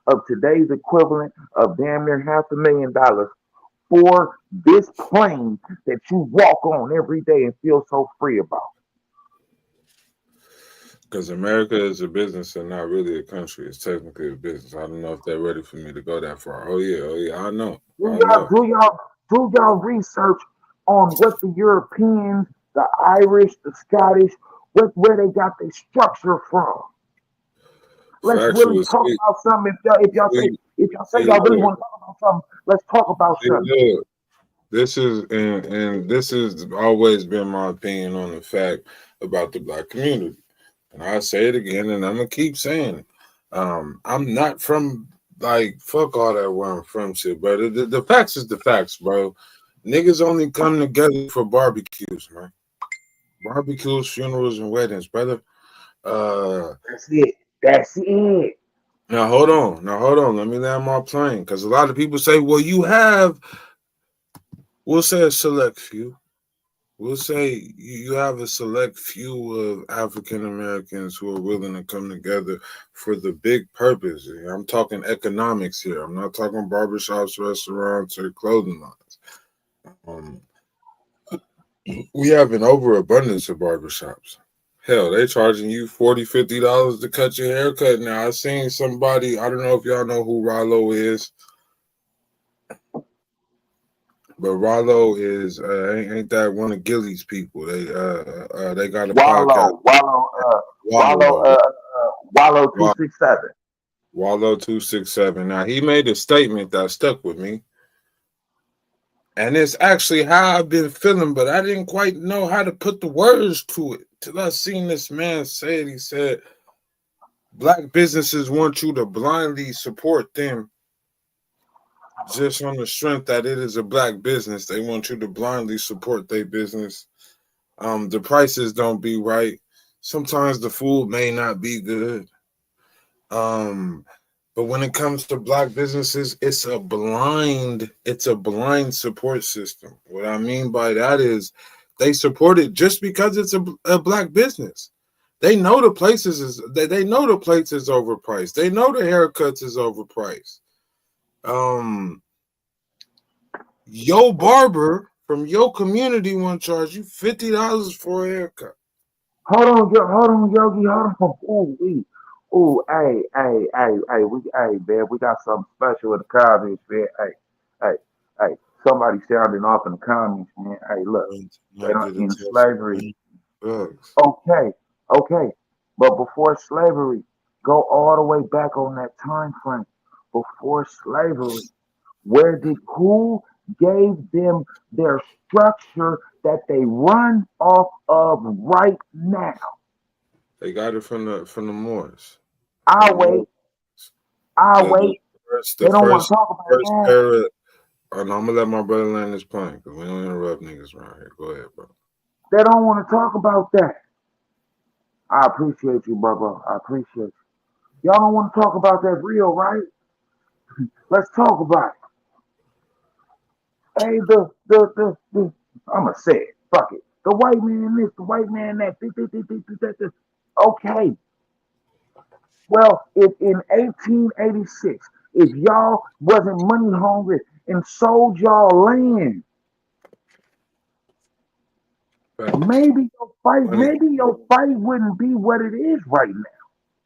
of today's equivalent of damn near $500,000 for this plane that you walk on every day and feel so free about. Because America is a business and not really a country. It's technically a business. I don't know if they're ready for me to go that far. Oh yeah, I know. Do y'all research on what the Europeans, the Irish, the Scottish, where they got their structure from? Let's really talk about something. If y'all say y'all really want to talk about something, let's talk about something. This is and this has always been my opinion on the fact about the black community. And I say it again, and I'm gonna keep saying it. I'm not from like fuck all that where I'm from shit, bro. The facts is the facts, bro. Niggas only come together for barbecues, man. Barbecues, funerals, and weddings, brother. That's it. Now hold on. Let me land my plane, because a lot of people say, "Well, we'll say a select few." We'll say you have a select few of African Americans who are willing to come together for the big purpose. I'm talking economics here. I'm not talking barbershops, restaurants, or clothing lines. We have an overabundance of barbershops. Hell, they charging you $40, $50 to cut your haircut. Now, I seen somebody, I don't know if y'all know who Rollo is. But Rollo is ain't that one of Gilly's people? They got a podcast. Wallow 267. Wallow 267. Now he made a statement that stuck with me, and it's actually how I've been feeling, but I didn't quite know how to put the words to it till I seen this man say it. He said, "Black businesses want you to blindly support them." Just on the strength that it is a black business, they want you to blindly support their business. The prices don't be right. Sometimes the food may not be good. But when it comes to black businesses, it's a blind support system. What I mean by that is they support it just because it's a black business. They know the places is they know the plates is overpriced. They know the haircuts is overpriced. Um, your barber from your community want to charge you $50 for a haircut. Hold on, Yogi, hold on. Man, we got something special in the comments, man. Hey, hey, somebody sounding off in the comments, man. Hey, look, they I don't get a in text slavery. from drugs. Okay, okay, but before slavery, go all the way back on that time frame. Before slavery, who gave them their structure that they run off of right now? They got it from the Moors. The I'll Moors. wait. I'll The wait. first They the don't want to first talk about first that. era. Oh, no, I'm gonna let my brother land this plane because we don't interrupt niggas around here. Go ahead, bro. They don't want to talk about that. I appreciate you, brother. I appreciate you. Y'all don't want to talk about that real, right? Let's talk about it. Hey, the I'ma say it. Fuck it. The white man this, the white man that. This. Okay. Well, if in 1886, if y'all wasn't money hungry and sold y'all land, Facts. Money. maybe your fight wouldn't be what it is right now.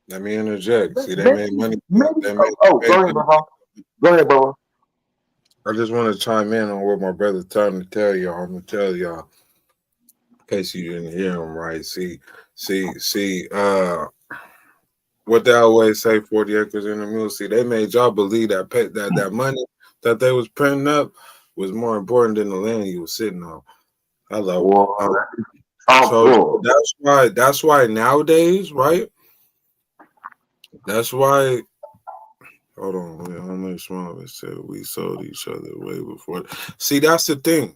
Let me interject. See, they made Maybe, money. maybe. They Go made ahead, money. bro. Go ahead, bro. I just want to chime in on what my brother trying to tell y'all. I'm gonna tell y'all in case you didn't hear him right. See. What they always say, 40 acres in the mule. See, they made y'all believe that money that they was printing up was more important than the land you was sitting on. Hello. Well, So that's why nowadays, right? That's why. Hold on, wait, how much Marvin said we sold each other way before. See, that's the thing.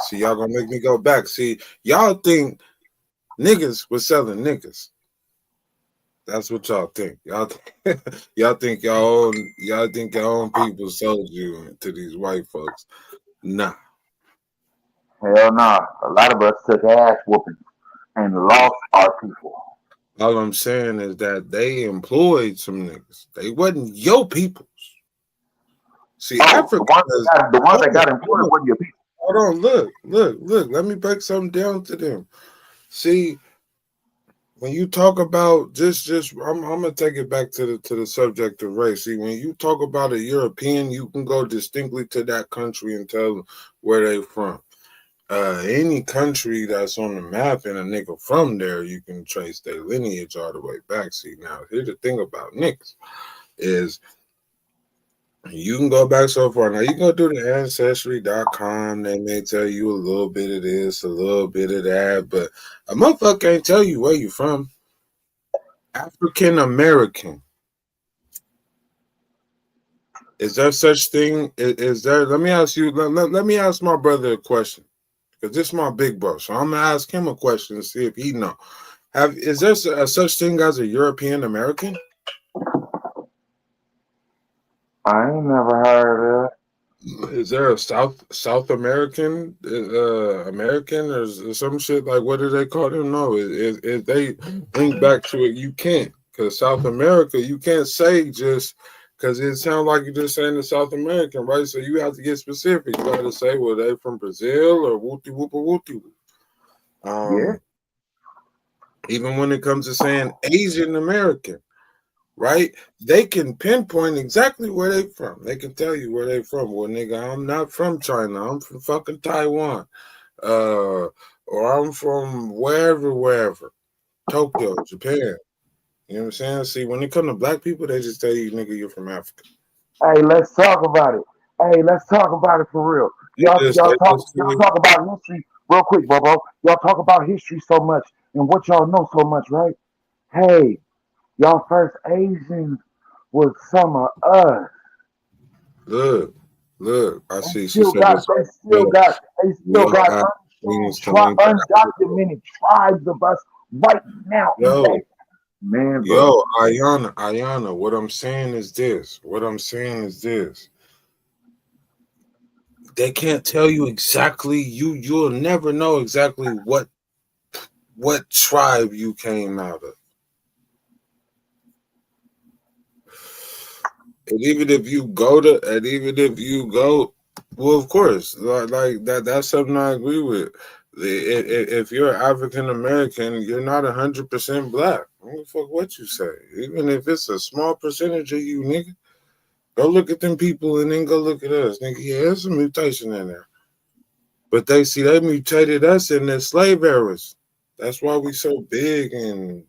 See, y'all gonna make me go back. See, y'all think niggas was selling niggas. That's what y'all think. Y'all think your own people sold you to these white folks. Nah. hell nah. A lot of us took ass whooping and lost our people. All I'm saying is that they employed some niggas. They wasn't your people. See, Oh, Africa is the ones hold that got on, employed were your people. hold on, look. Let me break something down to them. See, when you talk about I'm gonna take it back to the subject of race. See, when you talk about a European, you can go distinctly to that country and tell where they from. Any country that's on the map and a nigga from there, you can trace their lineage all the way back. See, now here's the thing about niggas is you can go back so far. Now you can go to the ancestry.com. They may tell you a little bit of this, a little bit of that, but a motherfucker can't tell you where you from. African American. Is there such thing? Is there? Let me ask you. Let me ask my brother a question because this is my big bro. So I'm gonna ask him a question to see if he know. Is there a such thing as a European American? I ain't never heard of it. Is there a South American American or some shit like what do they call them? No, if they link back to it, you can't because South America you can't say just because it sounds like you're just saying the South American, right? So you have to get specific. You got to say well they from Brazil or whoopty whoopie whoopty. Yeah. Even when it comes to saying Asian American. Right? They can pinpoint exactly where they from. They can tell you where they from. Well, nigga, I'm not from China. I'm from fucking Taiwan. Or I'm from wherever. Tokyo, Japan. You know what I'm saying? See, when it comes to black people, they just tell you, nigga, you're from Africa. Hey, let's talk about it. Hey, let's talk about it for real. Y'all talk about history real quick, bro. Y'all talk about history so much and what y'all know so much, right? Hey, y'all first Asians was some of us. Look, I see. She Still said got, it's they still we, got, they we still all got have means to undocumented tribes of us right now in Yo, that. Man, bro. Yo, Ayana, what I'm saying is this. They can't tell you exactly. You'll never know exactly what tribe you came out of. And even if you go, well, of course, like that's something I agree with. If you're African American, you're not 100% black. I don't give a fuck what you say. Even if it's a small percentage of you, nigga. Go look at them people and then go look at us, nigga. Yeah, there's a mutation in there. But they mutated us in the slave eras. That's why we so big and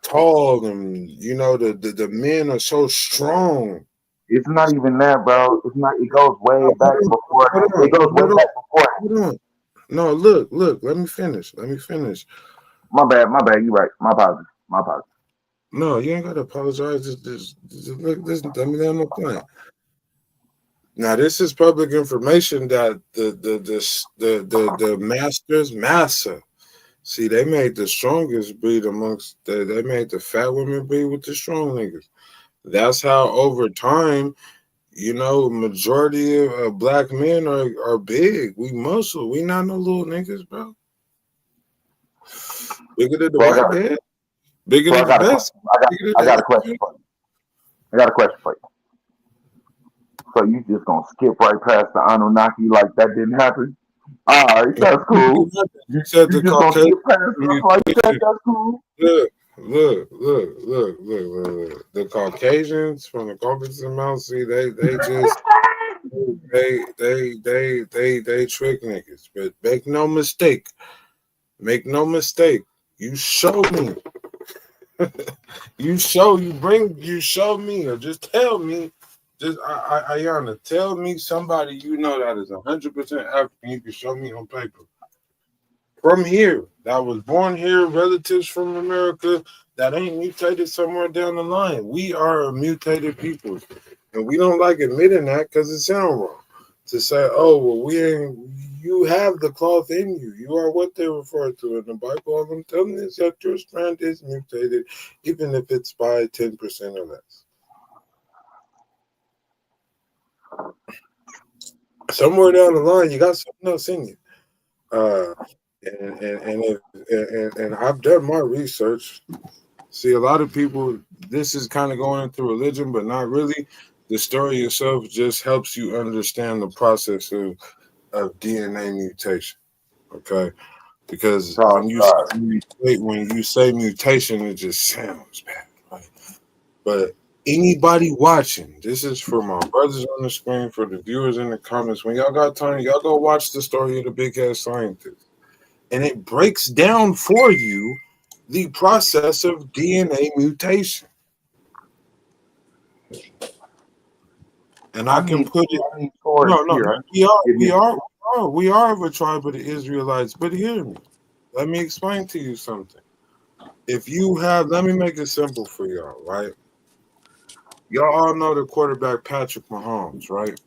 tall, and the men are so strong. It's not even that, bro. It's not. It goes way back before. It goes way back before. Hold on. No, look. Let me finish. My bad. You right. My apologies. No, you ain't gotta apologize. Just look, listen. Let me know point. Now, this is public information that the masters, massa. See, they made the strongest breed they made the fat women breed with the strong niggas. That's how over time, majority of black men are big. We muscle. We not no little niggas, bro. Bigger than the white man. Bigger than the best. I got a question for you. So you just gonna skip right past the Anunnaki like that didn't happen? All right, that's cool. You said the just gonna skip past stuff like that? That's cool. Look. The Caucasians from the Caucasus Mountains, see, they just they trick niggas. But make no mistake. You show me. you show me, or just tell me. Just Ayana, tell me somebody you know that is 100% African. You can show me on paper. From here, that was born here, relatives from America that ain't mutated somewhere down the line. We are a mutated people, and we don't like admitting that because it sounds wrong. To say, oh, well, we ain't. You have the cloth in you. You are what they refer to in the Bible. I'm telling you that your strand is mutated, even if it's by 10% or less. Somewhere down the line, you got something else in you. And I've done my research. See, a lot of people, this is kind of going into religion, but not really. The story itself just helps you understand the process of DNA mutation. Okay, because when you say mutation, it just sounds bad, right? But anybody watching, this is for my brothers on the screen, for the viewers in the comments. When y'all got time, y'all go watch the story of the big ass scientist, and it breaks down for you the process of DNA mutation. And I can put it. We are of a tribe of the Israelites. But hear me. Let me explain to you something. Let me make it simple for y'all, right? Y'all all know the quarterback Patrick Mahomes, right?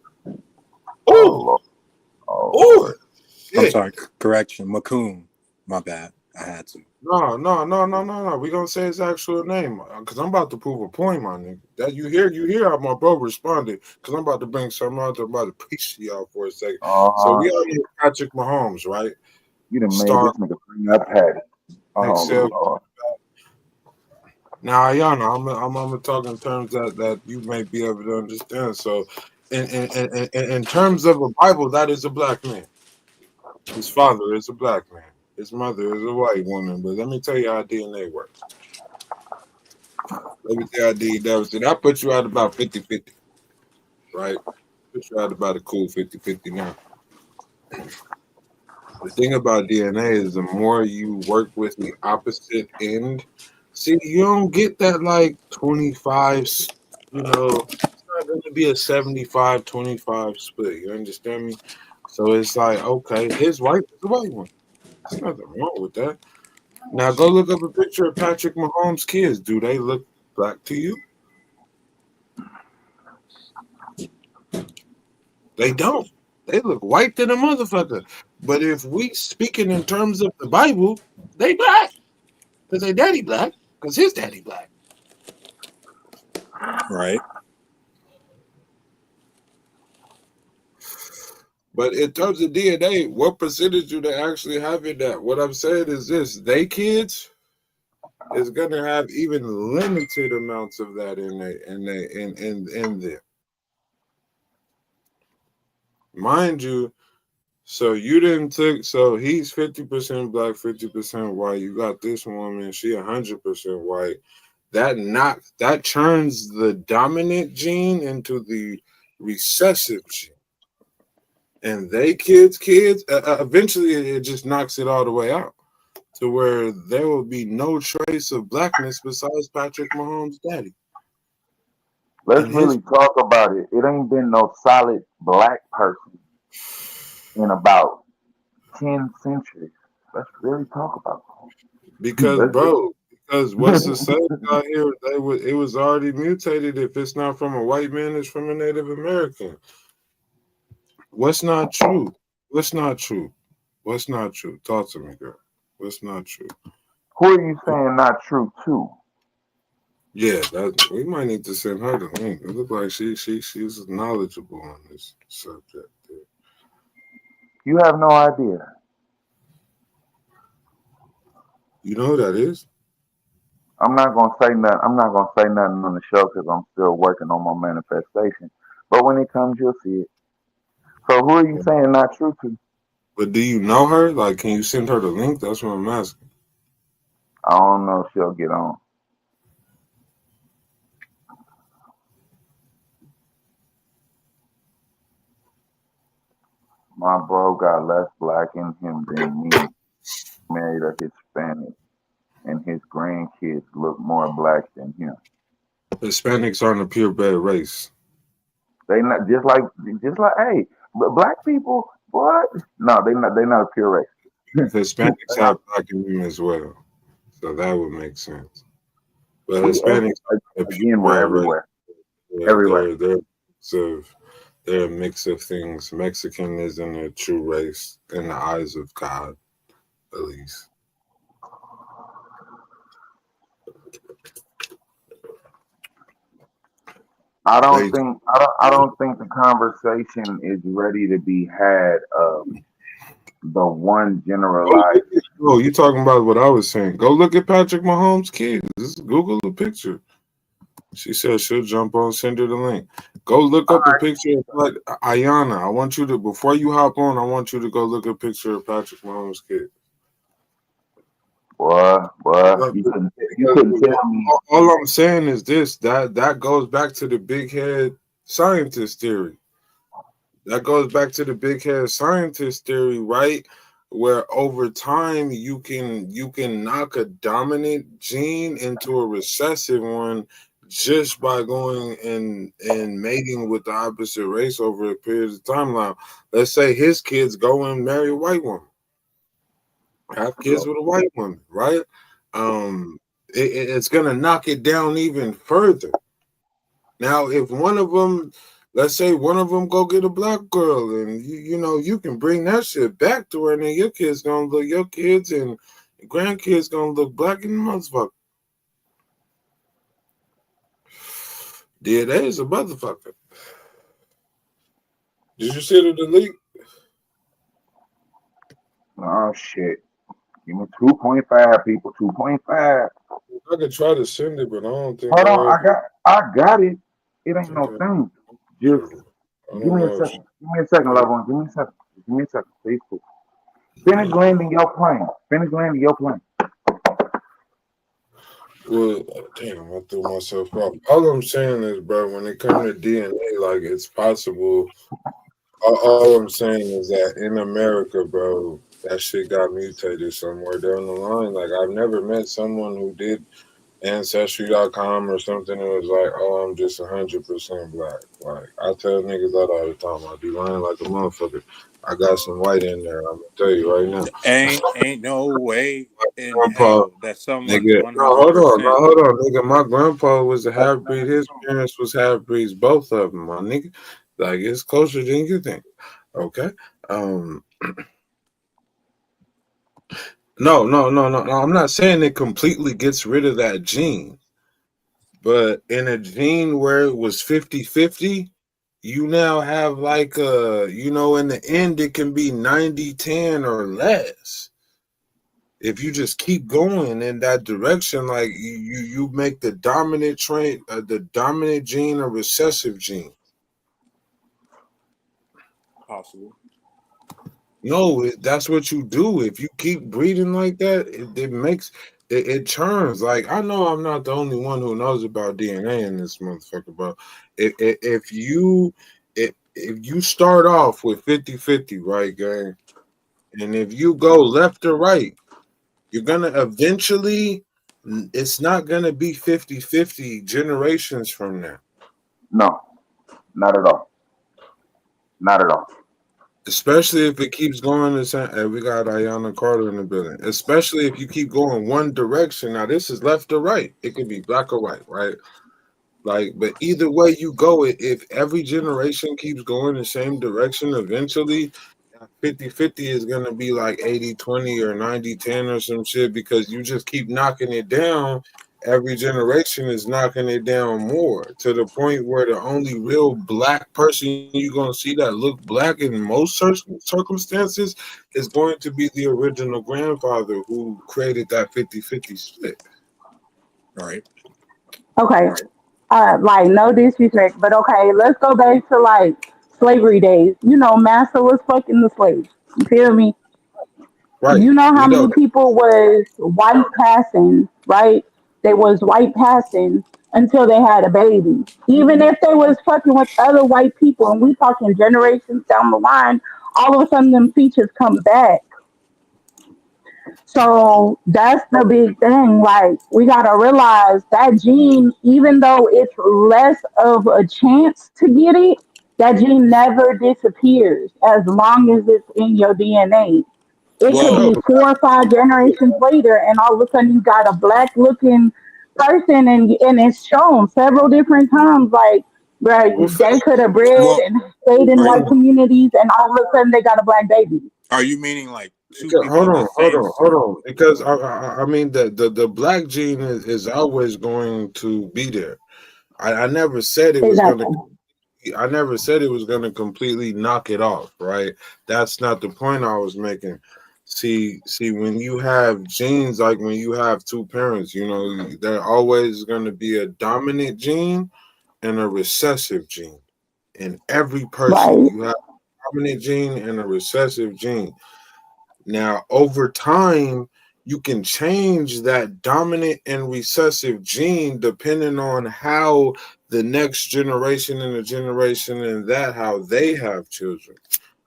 Oh, I'm sorry. Correction, Macomb. My bad. I had to. No. We're gonna say his actual name because I'm about to prove a point, my nigga. That you hear how my bro responded because I'm about to bring something out. I'm about to preach to y'all for a second. So we all know Patrick Mahomes, right? You done made this nigga bring up Patty. Now, Ayana, I'm gonna talk in terms that you may be able to understand. So, in terms of a Bible, that is a black man. His father is a black man. His mother is a white woman. But let me tell you how DNA works. Let me tell you how DNA. I put you out about 50-50, right? Put you out about a cool 50-50 now. The thing about DNA is the more you work with the opposite end, see, you don't get that like 25, it's not going to be a 75-25 split. You understand me? So it's like, okay, his wife is the white one. There's nothing wrong with that. Now go look up a picture of Patrick Mahomes' kids. Do they look black to you? They don't. They look white to the motherfucker. But if we speaking in terms of the Bible, they black. Because they daddy black. because his daddy black. Right. But in terms of DNA, what percentage do they actually have in that? What I'm saying is this: they kids is gonna have even limited amounts of that in there. Mind you, so you didn't take so he's 50% black, 50% white. You got this woman, she 100% white. That turns the dominant gene into the recessive gene. And they kids, eventually it just knocks it all the way out to where there will be no trace of blackness besides Patrick Mahomes' daddy. Let's really talk about it. It ain't been no solid black person in about 10 centuries. Let's really talk about it. Because what's the say out here? It was already mutated. If it's not from a white man, it's from a Native American. What's not true? What's not true? What's not true? Talk to me, girl. What's not true? Who are you saying not true to? Yeah, we might need to send her the link. It looks like she's knowledgeable on this subject. You have no idea. You know who that is? I'm not gonna say nothing. I'm not gonna say nothing on the show because I'm still working on my manifestation. But when it comes, you'll see it. So who are you saying not true to? But do you know her? Like, can you send her the link? That's what I'm asking. I don't know if she'll get on. My bro got less black in him than me. Married a Hispanic, and his grandkids look more black than him. Hispanics aren't a purebred race. They not just like hey, but black people, what? No, they not a pure race. Hispanics have black in them as well, so that would make sense. But We Hispanics again, we're everywhere. Everywhere. They're a mix of things. Mexican isn't a true race in the eyes of God, at least. I don't think the conversation is ready to be had of the one generalized. Oh, you talking about what I was saying? Go look at Patrick Mahomes' kids. Just Google the picture. She said she'll jump on, send her the link. Go look up a picture of Ayana. I want you to, before you hop on, I want you to go look at a picture of Patrick Mahomes' kid. Boy, you couldn't tell me. All I'm saying is this: that goes back to the big head scientist theory. That goes back to the big head scientist theory, right? Where over time you can knock a dominant gene into a recessive one just by going and mating with the opposite race over a period of time. Now, let's say his kids go and marry a white woman, have kids with a white woman, right? It's gonna knock it down even further. Now, if one of them, let's say one of them go get a black girl, and you can bring that shit back to her, and then your kids and grandkids gonna look black in the motherfucker. DNA is a motherfucker. Did you see the delete? Oh shit! Give me 2.5 people. 2.5. I could try to send it, but I don't think. Hold on, I got it. It ain't no thing. Just give me a second. Give me a second, loved one. Give me a second. Give me a second, please. Finish landing your plane. Finish landing your plane. Well, damn, I threw myself off. All I'm saying is, bro, when it comes to DNA, like, it's possible. All I'm saying is that in America, bro, that shit got mutated somewhere down the line. Like, I've never met someone who did Ancestry.com or something that was like, oh, I'm just 100% black. Like, I tell niggas that all the time. I be lying like a motherfucker. I got some white in there. I'm gonna tell you right now. Ain't no way in Grandpa, hell that someone's nigga, 100%. hold on, nigga. My grandpa was a half breed. His parents was half breeds, both of them, my nigga. Like, it's closer than you think. Okay. No, no, no, no, no. I'm not saying it completely gets rid of that gene, but in a gene where it was 50-50, you now have like in the end it can be 90-10 or less. If you just keep going in that direction, like you make the dominant gene a recessive gene. Possible. No, that's what you do. If you keep breeding like that, it makes it turns. Like I know I'm not the only one who knows about DNA in this motherfucker, but if you start off with 50-50, right, gang, and if you go left or right, you're gonna eventually. It's not gonna be 50-50 generations from now. No, not at all. Not at all. Especially if it keeps going the same. Hey, we got Ayana Carter in the building. Especially if you keep going one direction. Now, this is left or right. It could be black or white, right? Like, but either way you go, if every generation keeps going the same direction, eventually 50-50 is going to be like 80-20 or 90-10 or some shit because you just keep knocking it down. Every generation is knocking it down more to the point where the only real black person you're going to see that look black in most circumstances is going to be the original grandfather who created that 50-50 split. Right. Okay. Like no disrespect, but okay, let's go back to like slavery days. You know, master was fucking the slaves. You feel me? Right. You know We how know many that. people was white passing, right? They was white passing until they had a baby. Even if they was fucking with other white people, and we talking generations down the line, all of a sudden them features come back. So that's the big thing. Like we gotta realize that gene, even though it's less of a chance to get it, that gene never disappears as long as it's in your DNA. It could No, be but 4 or 5 generations later, and all of a sudden you got a black looking person, and it's shown several different times. Like, well, bro, they could have bred Well, and stayed in are white communities, and all of a sudden they got a black baby. are you meaning like two because, people in the same? hold on. Because I mean the black gene is always going to be there. I never said it was gonna. Exactly. I never said it was gonna completely knock it off. Right? That's not the point I was making. See, when you have genes, like when you have two parents, there always going to be a dominant gene and a recessive gene in every person. Right. You have a dominant gene and a recessive gene. Now, over time, you can change that dominant and recessive gene depending on how the next generation and the generation and that how they have children.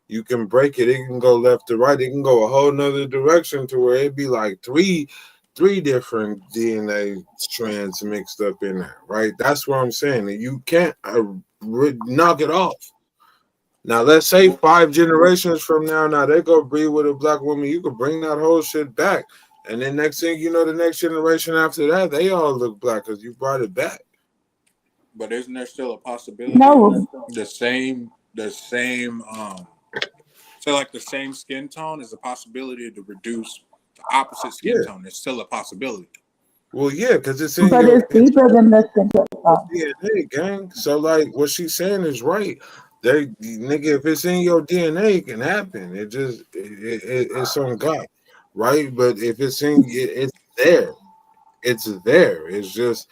You can break it. It can go left to right. It can go a whole nother direction to where it'd be like three different DNA strands mixed up in there, right? That's what I'm saying. You can't knock it off. Now, let's say 5 generations from now they go breed with a black woman. You could bring that whole shit back. And then next thing you know, the next generation after that, they all look black because you brought it back. But isn't there still a possibility of No, the same so like the same skin tone is a possibility to reduce the opposite skin Yeah. tone. It's still a possibility. Well, yeah, because but it's deeper than the symptom. DNA, gang. So like what she's saying is right. Nigga, if it's in your DNA, it can happen. It's on God, right? But if it's it's there. It's there. It's just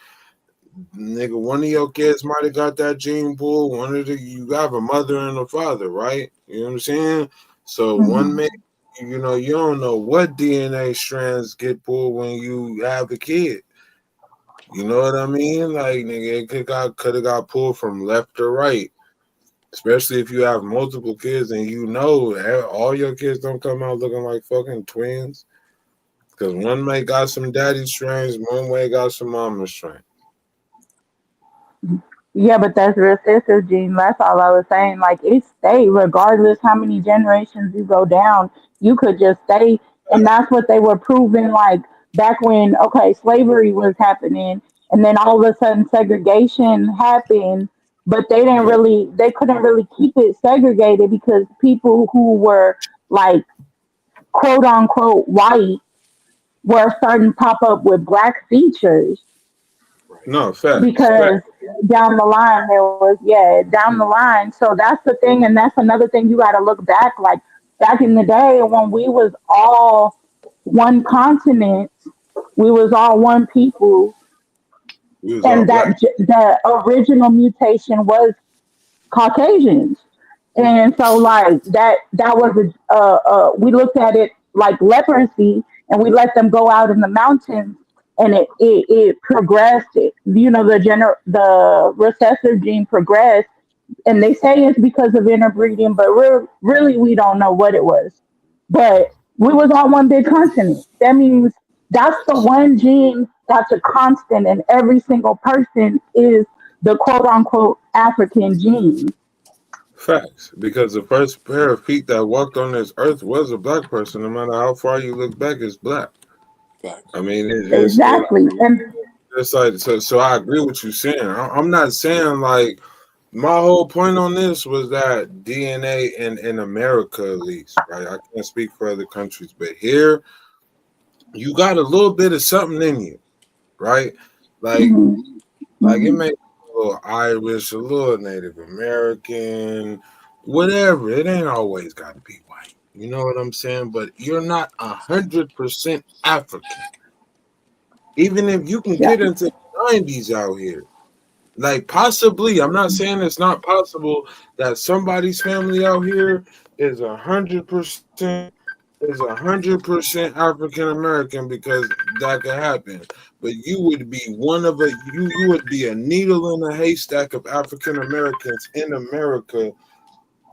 nigga. One of your kids might have got that gene pool. You have a mother and a father, right? You know what I'm saying? So one Mhm. may, you don't know what DNA strands get pulled when you have a kid. You know what I mean? Like nigga, it could have got pulled from left or right. Especially if you have multiple kids and all your kids don't come out looking like fucking twins. Because one may got some daddy strands, one way got some mama strands. Yeah, but that's recessive gene. That's all I was saying. Like it stay regardless how many generations you go down, you could just stay, and that's what they were proving. Like back when slavery was happening, and then all of a sudden segregation happened, but they couldn't really keep it segregated because people who were like quote unquote white were starting to pop up with black features No, facts. because down the line there was, yeah, down the line. So that's the thing, and that's another thing you got to look back. Like back in the day when we was all one continent, we was all one people, We was all and black. the original mutation was Caucasians. And so like that was we looked at it like leprosy, and we let them go out in the mountains, and it progressed. The recessive gene progressed, and they say it's because of interbreeding, but really we don't know what it was. But we was on one big continent. That means that's the one gene that's a constant in every single person is the quote unquote African gene. Facts. Because the first pair of feet that walked on this earth was a black person. No matter how far you look back, it's black. I mean, Exactly. And it's like so. I agree with you saying. I'm not saying like my whole point on this was that DNA in America at least, right? I can't speak for other countries, but here you got a little bit of something in you, right? Like mhm, like it mhm, may be a little Irish, a little Native American, whatever. It ain't always got to be white. You know what I'm saying? But you're not 100% African. Even if you can yeah. get into the 90s out here. Like possibly, I'm not saying it's not possible that somebody's family out here is 100% African American because that could happen. But you would be you would be a needle in a haystack of African Americans in America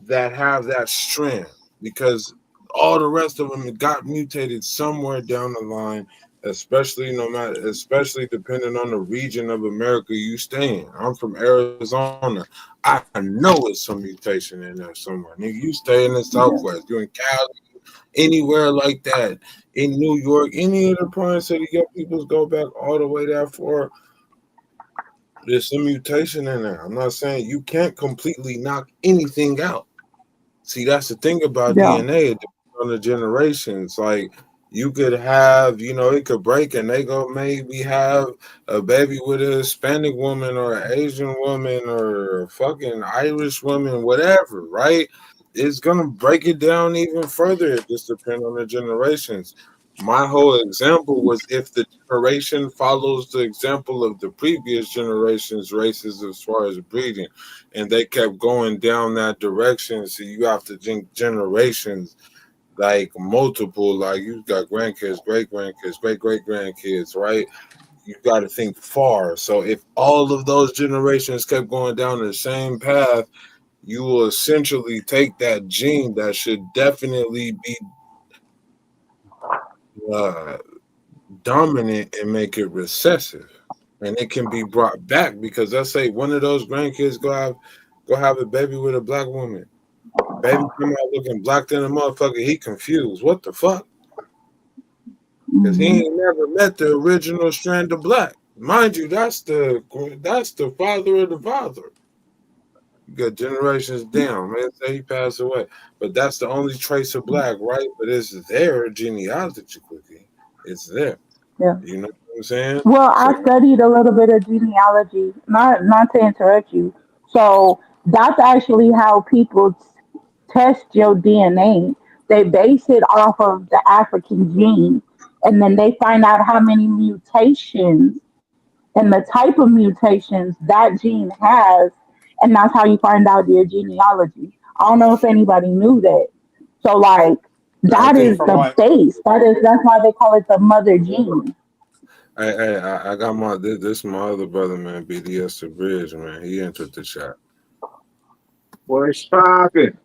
that have that strand because all the rest of them got mutated somewhere down the line, especially no matter especially depending on the region of America you stay in. I'm from Arizona. I know it's some mutation in there somewhere. Nigga, you stay in the Southwest, you in Cali, anywhere like that, in New York, any of the prime city, your peoples go back all the way that far. There's some mutation in there. I'm not saying you can't completely knock anything out. See, that's the thing about Yeah. DNA. It depends on the generations. Like you could have, it could break and they go maybe have a baby with a Hispanic woman or an Asian woman or a fucking Irish woman, whatever, right? It's gonna break it down even further. It just depends on the generations. My whole example was if the generation follows the example of the previous generation's races as far as breeding, and they kept going down that direction. So you have to think generations, like multiple, like you got grandkids, great grandkids, great great grandkids, right? You got to think far. So if all of those generations kept going down the same path, you will essentially take that gene that should definitely be uh, dominant and make it recessive, and it can be brought back because let's say one of those grandkids go have a baby with a black woman. Baby come out looking black than a motherfucker. He confused. What the fuck? Because he Mhm. ain't never met the original strand of black. Mind you, that's the father of the father. You got generations down. Man, say he passed away, but that's the only trace of black, right? But it's there genealogically. It's there. Yeah. You know what I'm saying? Well, So I studied a little bit of genealogy, not to interrupt you. So that's actually how people test your DNA. They base it off of the African gene, and then they find out how many mutations and the type of mutations that gene has, and that's how you find out your genealogy. I don't know if anybody knew that. So like I that think is the base. That's why they call it the mother gene. I got this my other brother, man, BDS the Bridge, man. He entered the chat. What's poppin'?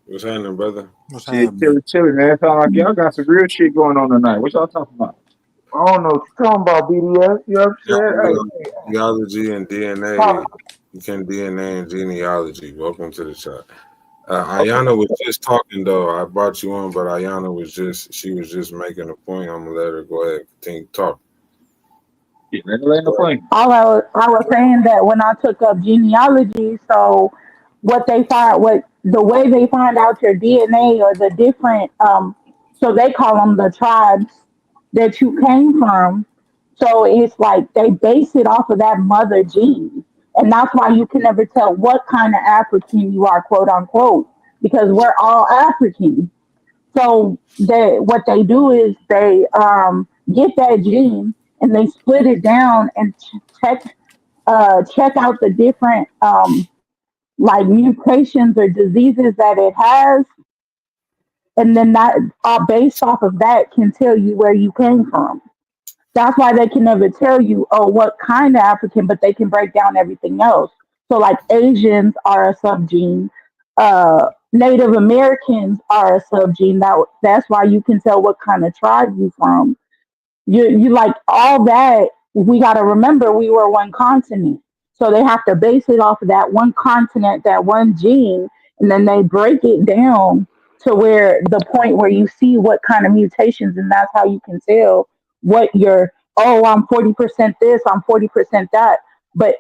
What's happening, brother? What's Shit, happening? chilly, man. Sound like y'all got some real shit going on tonight. What y'all talking about? I don't know what you're talking about, BDS. You upset? Genealogy and DNA. You can DNA and genealogy. Welcome to the chat. Ayana was just talking though. I brought you on, but Ayana was just making a point. I'm gonna let her go ahead and continue talk. Yeah, let the plane. I was saying that when I took up genealogy, so what the way they find out your DNA or the different, so they call them the tribes. that you came from. So it's like they base it off of that mother gene. And that's why you can never tell what kind of African you are, quote unquote, because we're all African. So what they do is they get that gene and they split it down and check out the different like mutations or diseases that it has, and then that based off of that can tell you where you came from. That's why they can never tell you, oh, what kind of African, but they can break down everything else. So, like Asians are a subgene, Native Americans are a subgene. That's why you can tell what kind of tribe you from. You like all that. We got to remember we were one continent, so they have to base it off of that one continent, that one gene, and then they break it down to where the point where you see what kind of mutations, and that's how you can tell what you're. Oh, I'm 40% this, I'm 40% that, but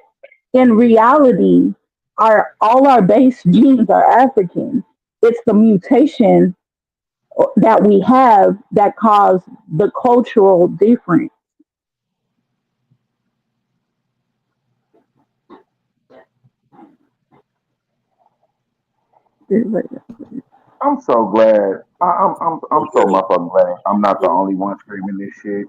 in reality, our all our base genes are African. It's the mutation that we have that cause the cultural difference. I'm so glad. I'm so motherfucking glad. I'm not the only one screaming this shit.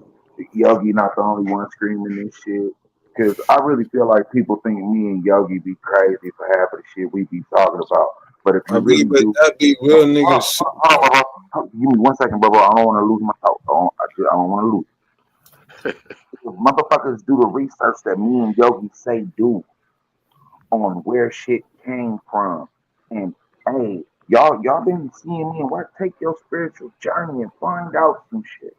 Yogi not the only one screaming this shit. Cause I really feel like people think me and Yogi be crazy for half of the shit we be talking about. But if you really But do, that be real nigga shit. give me 1 second, bro. I don't want to lose my thought. I don't want to lose. If motherfuckers do the research that me and Yogi say do on where shit came from, and hey, y'all been seeing me and work. Take your spiritual journey and find out some shit.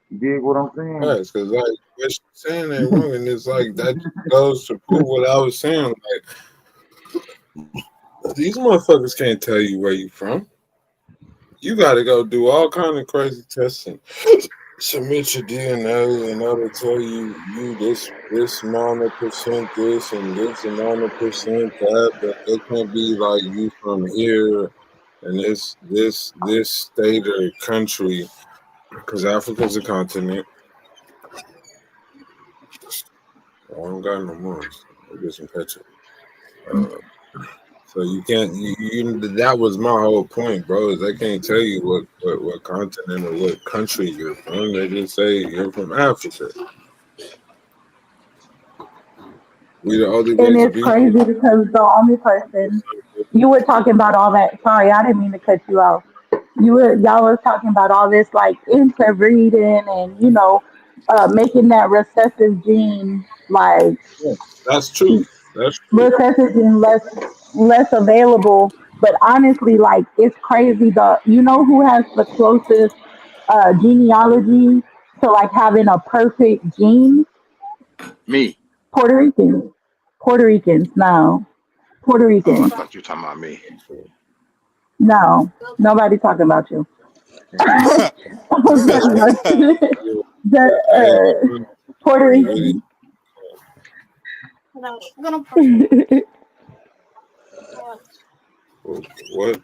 You dig what I'm saying? Right, because like what she's saying ain't wrong, and it's like that goes to prove what I was saying. Like these motherfuckers can't tell you where you from. You got to go do all kind of crazy testing. Submit your DNA and that'll tell you this amount of percent this and this amount of percent that, but it can't be like you from here and this state or country, because Africa's a continent. I don't got no more. I'll get some ketchup. So you can't. That was my whole point, bro. Is they can't tell you what continent or what country you're from. They just say you're from Africa. We the only way And to it's be. crazy because the only person you were talking about all that. Sorry, I didn't mean to cut you off. Y'all was talking about all this like interbreeding and making that recessive gene like Yeah, that's true. That's true. recessive gene less available. But honestly, like it's crazy. Who has the closest genealogy to like having a perfect gene? Me. Puerto Ricans. Puerto Ricans. No. Puerto Oh, I Ricans. thought you were talking about me. No. Nobody talking about you. I was talking about the Puerto Rican. What?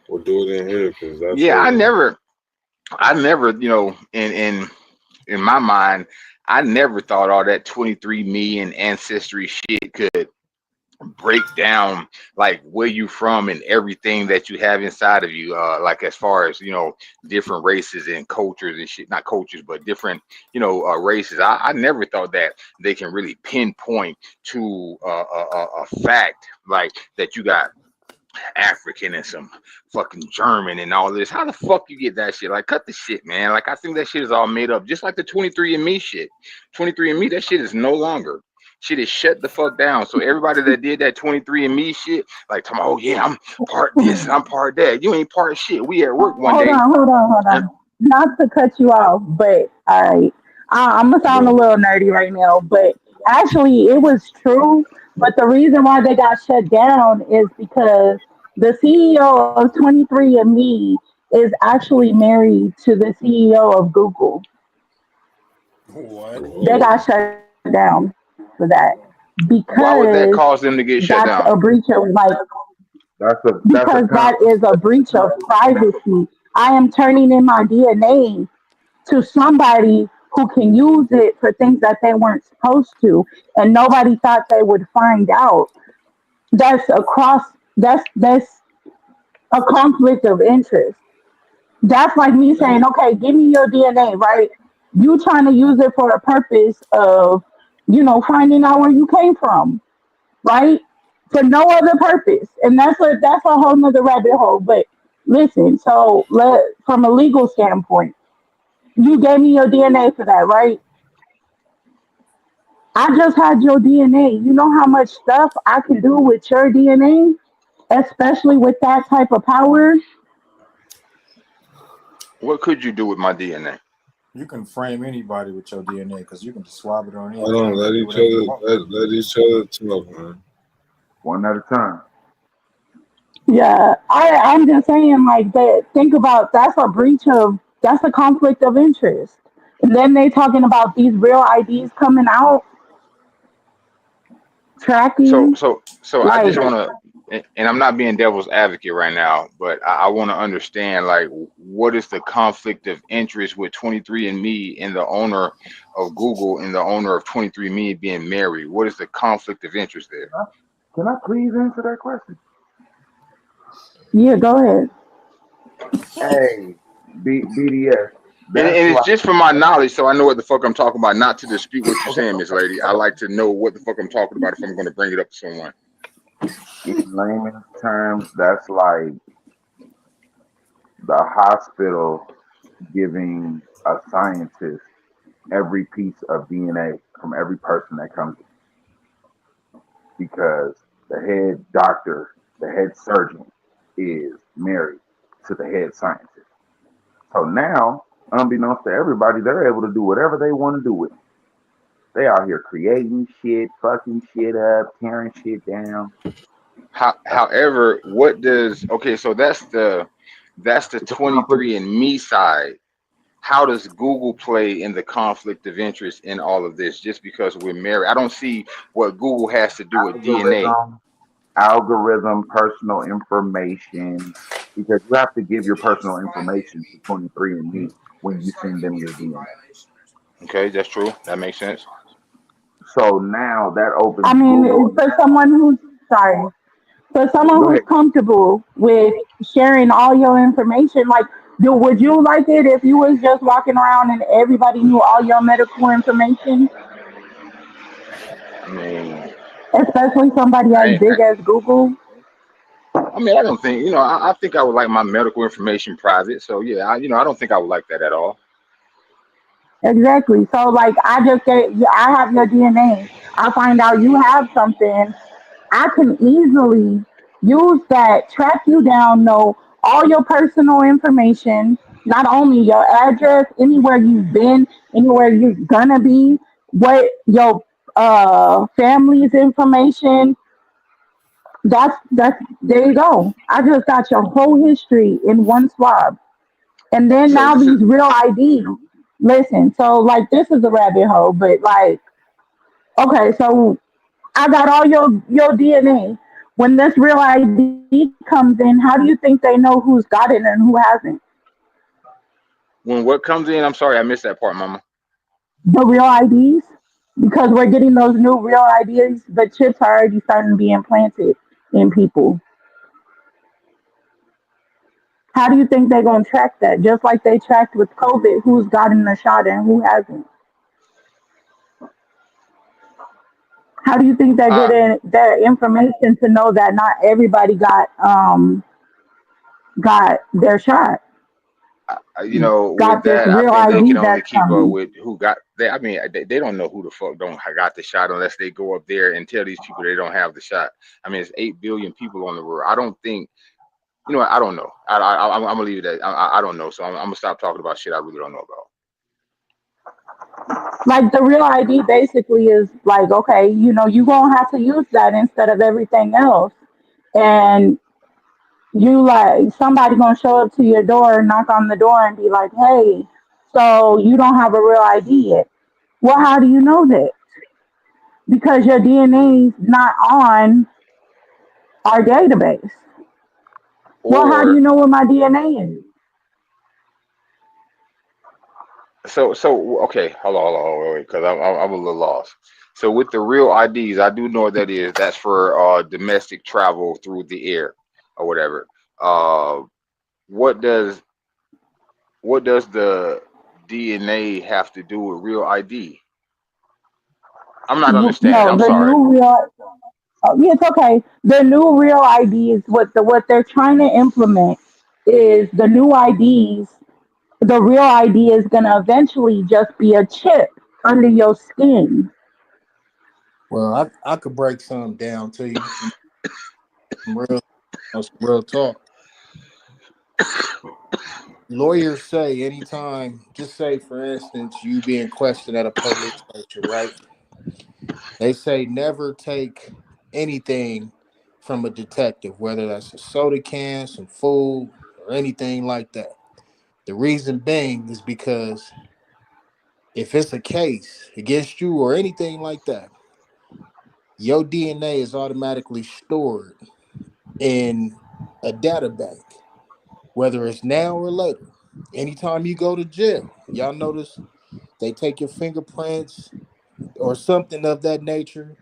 We'll do it in here because that's Yeah, what. I never, in my mind, I never thought all that 23 and ancestry shit could break down like where you from and everything that you have inside of you, like as far as different races and cultures and shit, not cultures but different races. I never thought that they can really pinpoint to a fact like that you got African and some fucking German and all this. How the fuck you get that shit? Like, cut the shit, man. Like, I think that shit is all made up. Just like the 23andMe shit. 23andMe, that shit is no longer. Shit is shut the fuck down. So everybody that did that 23andMe shit, like, oh yeah, I'm part this and I'm part that. You ain't part shit. We at work one Hold day. on, hold on. Not to cut you off, but all right. I'm gonna sound a little nerdy right now, but actually, it was true. But the reason why they got shut down is because the CEO of 23andMe is actually married to the CEO of Google. What? They got shut down for that Why would because that cause them to get shut that's down? a breach of like That's a because that is a breach of privacy. I am turning in my DNA to somebody who can use it for things that they weren't supposed to, and nobody thought they would find out. That's across. That's a conflict of interest. That's like me saying, okay, give me your DNA, right? You trying to use it for a purpose of, finding out where you came from, right? For no other purpose. And that's a whole nother rabbit hole. But listen, so from a legal standpoint, you gave me your DNA for that, right? I just had your DNA. You know how much stuff I can do with your DNA, especially with that type of power? What could you do with my DNA? You can frame anybody with your DNA because you can just swab it on Hold on, anything let and do each whatever you other want with it. let each other talk, man. One at a time. Yeah, I'm just saying like that. Think about that's a conflict of interest. And then they talking about these real IDs coming out, So tracking, so so I like just want to, and I'm not being devil's advocate right now, but I want to understand like what is the conflict of interest with 23andMe and the owner of Google and the owner of 23andMe being married? What is the conflict of interest there? Can I please answer that question? yeah, go ahead. Hey, BDS. That's And it's like just for my knowledge, so I know what the fuck I'm talking about, not to dispute what you're saying, Miss Lady. I like to know what the fuck I'm talking about if I'm going to bring it up to someone. in layman's terms, that's like the hospital giving a scientist every piece of DNA from every person that comes in because the head doctor, the head surgeon is married to the head scientist. So now, unbeknownst to everybody, they're able to do whatever they want to do with it. They out here creating shit, fucking shit up, tearing shit down. However, what does okay? So that's the It's a conflict. 23andMe side. How does Google play in the conflict of interest in all of this? Just because we're married, I don't see what Google has to do with DNA. Algorithm, algorithm, personal information, because you have to give your personal information to 23andMe when you send them your DNA. Okay, that's true. That makes sense. So now that I opens mean, Google. for someone who's sorry, for someone Go who's ahead. comfortable with sharing all your information, like, would you like it if you was just walking around and everybody knew all your medical information, I mean, especially somebody I as ain't. big as Google? I mean, I don't think I think I would like my medical information private. So yeah, I don't think I would like that at all. Exactly. So, like, I have your DNA. I find out you have something. I can easily use that, track you down, know all your personal information, not only your address, anywhere you've been, anywhere you're gonna be, what your family's information. That's there you go. I just got your whole history in one swab. And then So now this is these real IDs. Listen, so like this is a rabbit hole, but like, okay, so I got all your DNA. When this real ID comes in, how do you think they know who's got it and who hasn't? when what comes in. I'm sorry, I missed that part, Mama. The real IDs, because we're getting those new real IDs. The chips are already starting to be implanted in people. How do you think they're gonna track that? Just like they tracked with COVID, who's gotten the shot and who hasn't? How do you think they're Uh, getting their information to know that not everybody got their shot? with Got this that, I real think they ID can only that's keep up coming. with who got. I mean, they don't know who the fuck don't got the shot unless they go up there and tell these people they don't have the shot. I mean, it's 8 billion people on the world. I don't think. I don't know. I'm gonna leave it at. I don't know. So I'm gonna stop talking about shit I really don't know about. Like the real ID basically is like, okay, you gonna have to use that instead of everything else. And you like somebody gonna show up to your door, knock on the door and be like, hey, so you don't have a real ID yet. Well, how do you know that? Because your DNA is not on our database. Well, how do you Or know what my DNA is? So okay, hold on, wait, because I'm a little lost. So with the real IDs, I do know what that is. That's for domestic travel through the air or whatever. Uh, what does the DNA have to do with real ID? I'm not understanding. No, I'm the sorry. new real. Oh, yeah, it's okay. The new real ID is what they're trying to implement is the new IDs. The real ID is going to eventually just be a chip under your skin. Well, I could break some down to you. Some real, some real talk. Lawyers say anytime, just say for instance, you being questioned at a police station, right? They say never take anything from a detective, whether that's a soda can, some food, or anything like that. The reason being is because if it's a case against you or anything like that, your DNA is automatically stored in a data bank, whether it's now or later. Anytime you go to jail, y'all notice they take your fingerprints or something of that nature.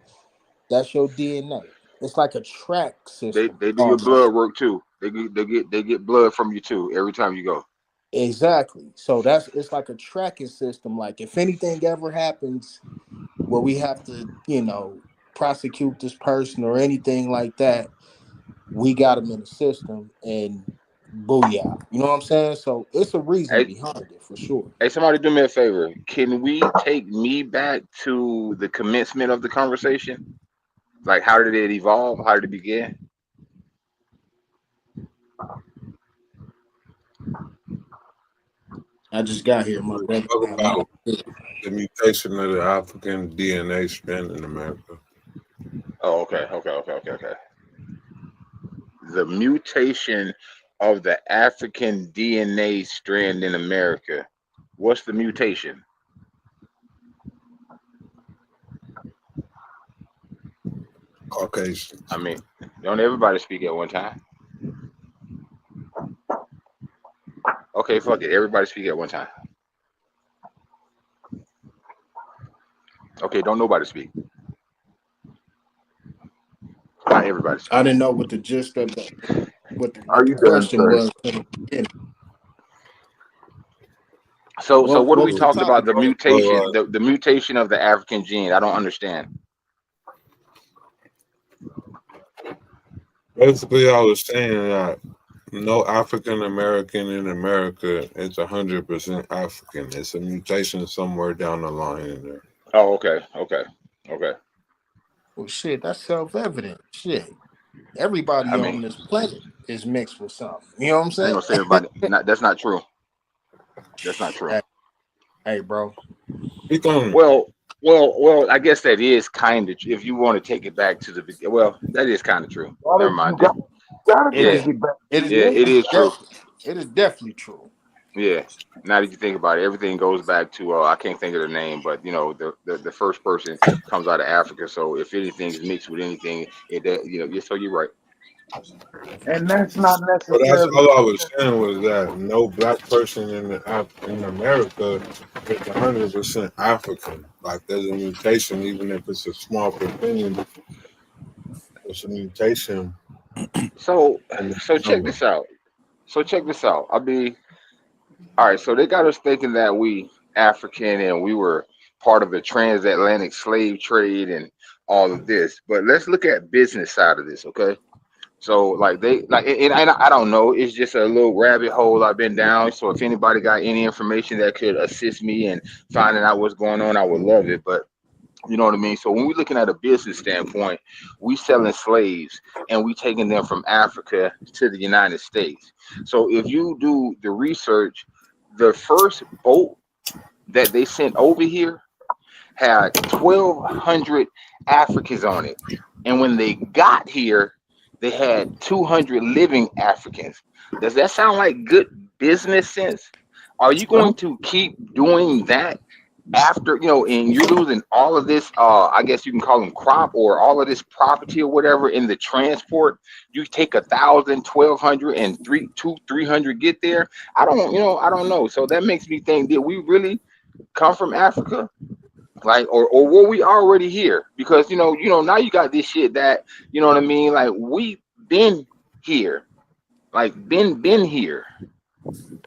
That's your DNA. It's like a track system They do your almost. blood work too. They get blood from you too every time you go. Exactly. So it's like a tracking system. Like if anything ever happens where we have to, prosecute this person or anything like that, we got them in the system and booyah. You know what I'm saying? So it's a reason Hey, behind it for sure. hey, somebody do me a favor. Can we take me back to the commencement of the conversation? Like, how did it evolve? How did it begin? I just got here, my We brother. talk about the mutation of the African DNA strand in America. Oh, okay. The mutation of the African DNA strand in America. What's the mutation? Caucasian. I mean, don't everybody speak at one time? Okay, fuck it. Everybody speak at one time. Okay, don't nobody speak. Not everybody I speak. didn't know what the gist of what Are the you done, question sir? was from the beginning. So what are What we was the talking about? topic? The mutation, Well, the mutation of the African gene. I don't understand. basically, I was saying that no African American in America is 100% African. It's a mutation somewhere down the line in there. Oh, okay. Well, shit, that's self-evident. Shit, I everybody mean, on this planet is mixed with something. You know what I'm I ain't saying? gonna say everybody. Not that's not true. That's not true. hey, hey, bro. Speak on it. Well, well. I guess that is kind of. If you want to take it back to the well, that is kind of true. Never You mind. gotta It take is. Yeah, it back It to is. yeah. the It is true. It is definitely true. Yeah. Now that you think about it, everything goes back to I can't think of the name, but the first person comes out of Africa. So if anything's mixed with anything, so you're right. and that's not But that's necessarily. all I was saying was that no black person in America is 100% African. Like there's a mutation, even if it's a small percentage. It's a mutation So in the so check number. this out. So check this out. I mean, all right. So they got us thinking that we African and we were part of the transatlantic slave trade and all of this. But let's look at business side of this, okay? So like and I don't know. It's just a little rabbit hole I've been down. So if anybody got any information that could assist me in finding out what's going on, I would love it. But you know what I mean? So when we're looking at a business standpoint, we selling slaves and we taking them from Africa to the United States. So if you do the research, the first boat that they sent over here had 1,200 Africans on it. And when they got here, they had 200 living Africans. Does that sound like good business sense? Are you going to keep doing that after, and you're losing all of this, I guess you can call them crop or all of this property or whatever in the transport? You take 1,000, 1,200, and 300 get there. I don't know. So that makes me think, did we really come from Africa? Like, or were we already here? Because now you got this shit that what I mean. Like we been here, like been here.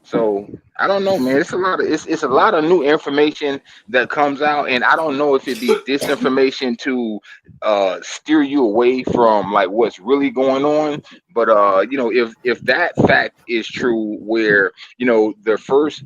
So I don't know, man. It's a lot of new information that comes out, and I don't know if it be disinformation to steer you away from like what's really going on. But if that fact is true, where the first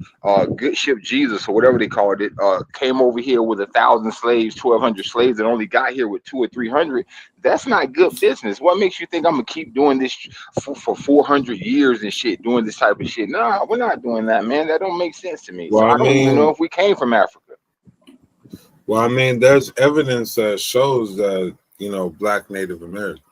good ship Jesus or whatever they called it came over here with 1,000 slaves, 1,200 slaves, and only got here with 200 or 300. That's not good business. What makes you think I'm gonna keep doing this for 400 years and shit, doing this type of shit? Nah, we're not doing that, man. That don't make sense to me. Well, So I I don't even know mean, if we came from Africa. there's evidence that shows that Black Native Americans.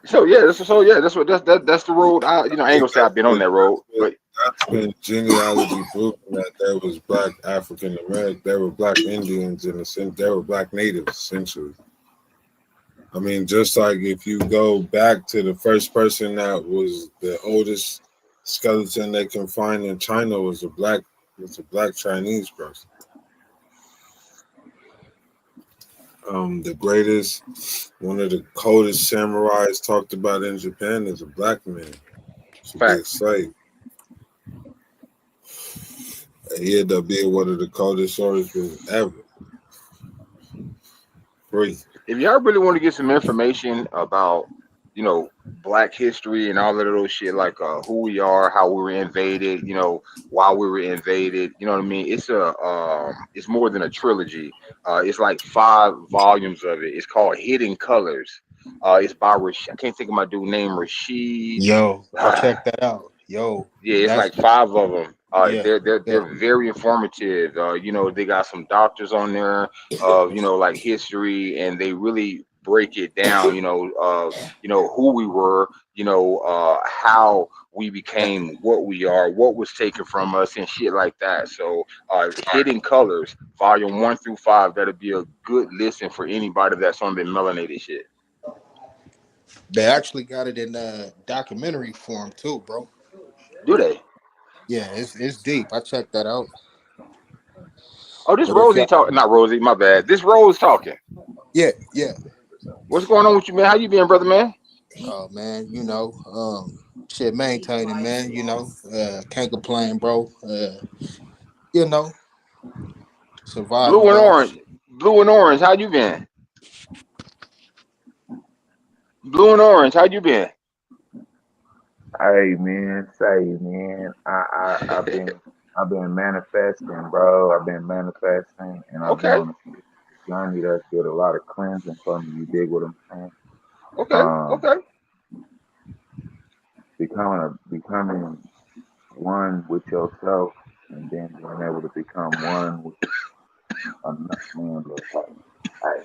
That's the road. I ain't gonna say I've been on that road, but That's been genealogy proven that there was Black African American, there were Black Indians in a sense, there were Black natives essentially. I mean, just like if you go back to the first person that was the oldest skeleton they can find in China was a black Chinese person. The greatest, one of the coldest samurais talked about in Japan is a black man. It's a big slave. And he ended up being one of the coldest swordsmen ever. Free. if y'all really want to get some information about Black history and all of those shit, like who we are, how we were invaded, why we were invaded, you know what I mean? It's more than a trilogy. It's like 5 volumes of it. It's called Hidden Colors. It's by I can't think of my dude name, Rashid. Yo, I checked that out. Yo, Yeah, it's that's like 5 of them. yeah, They're yo, very informative. They got some doctors on there of like history, and they really break it down. Who we were. How we became what we are, what was taken from us, and shit like that. So, Hidden Colors, Volume 1 through 5. That'll be a good listen for anybody that's on the melanated shit. they actually got it in documentary form too, bro. Do they? Yeah, it's deep. I checked that out. Oh, this But if Rosie y'all, talking, not Rosie, my bad. This Rose talking. yeah. What's going on with you, man? How you been, brother, man? Oh man, shit, maintaining, man. Can't complain, bro. You know, surviving, Blue and dog. orange. Blue and orange, how you been? Blue and orange, how you been? Hey man, I've been manifesting, bro. I've been manifesting, and I've been Okay, on a journey that's did a lot of cleansing for me. You dig what I'm saying? okay, Um, okay. becoming one with yourself, and then being able to become one with another man. Look, hey,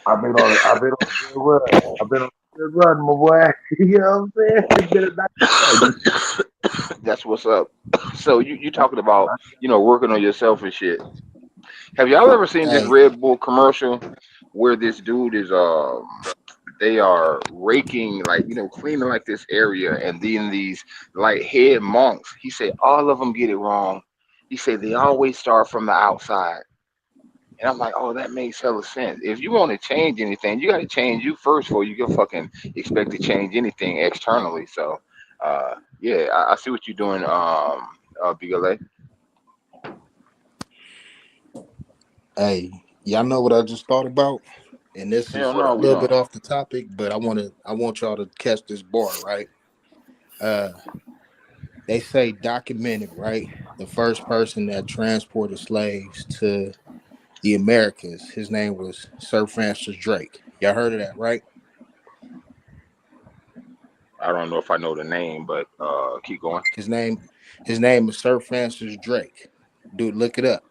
I've been on a good run. I've been on a good run, my boy. You know what I'm saying? It's been a nice day. That's what's up. So you talking about working on yourself and shit. Have y'all ever seen this Hey, Red Bull commercial where this dude is they are raking, like cleaning like this area, and then these like head monks, he said all of them get it wrong. He said they always start from the outside. And I'm like, oh, that makes hella sense. If you want to change anything, you got to change you first before you can fucking expect to change anything externally. So, yeah, I see what you're doing, Big LA. hey, y'all know what I just thought about, and this Hell is a no, we little bit don't. off the topic, but I want y'all to catch this bar, right? Uh, they say documented, right? The first person that transported slaves to the Americas, his name was Sir Francis Drake. Y'all heard of that, right? I don't know if I know the name, but keep going. His name, his name is Sir Francis Drake. Dude, look it up.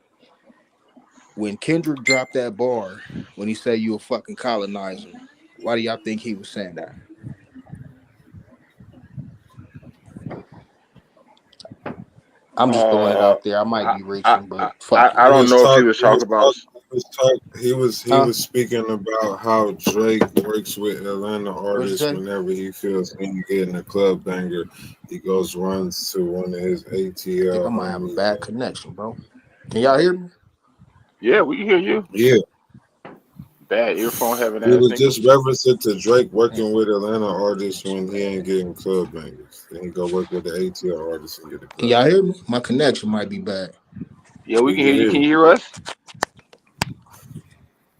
When Kendrick dropped that bar, when he said you a fucking colonizer, why do y'all think he was saying that? I'm just throwing it Uh, out there. I might I, be I, reaching, I, but I fuck it. I He don't was know if he talking. was talking about. He Huh? was speaking about how Drake works with Atlanta What'd you artists say? whenever he feels he getting a club banger. He goes runs to one of his I think I ATL might have a homies. bad connection, bro. Can y'all hear me? Yeah, we can hear you. Yeah, Bad earphone having he ass was nigga. just referencing to Drake Damn. working with Atlanta artists when he ain't getting club bangers. Then he go work with the ATL artists and get a Can club y'all hear banger. me? My connection might be bad. Yeah, we We can can hear you. hear Can you you. hear us?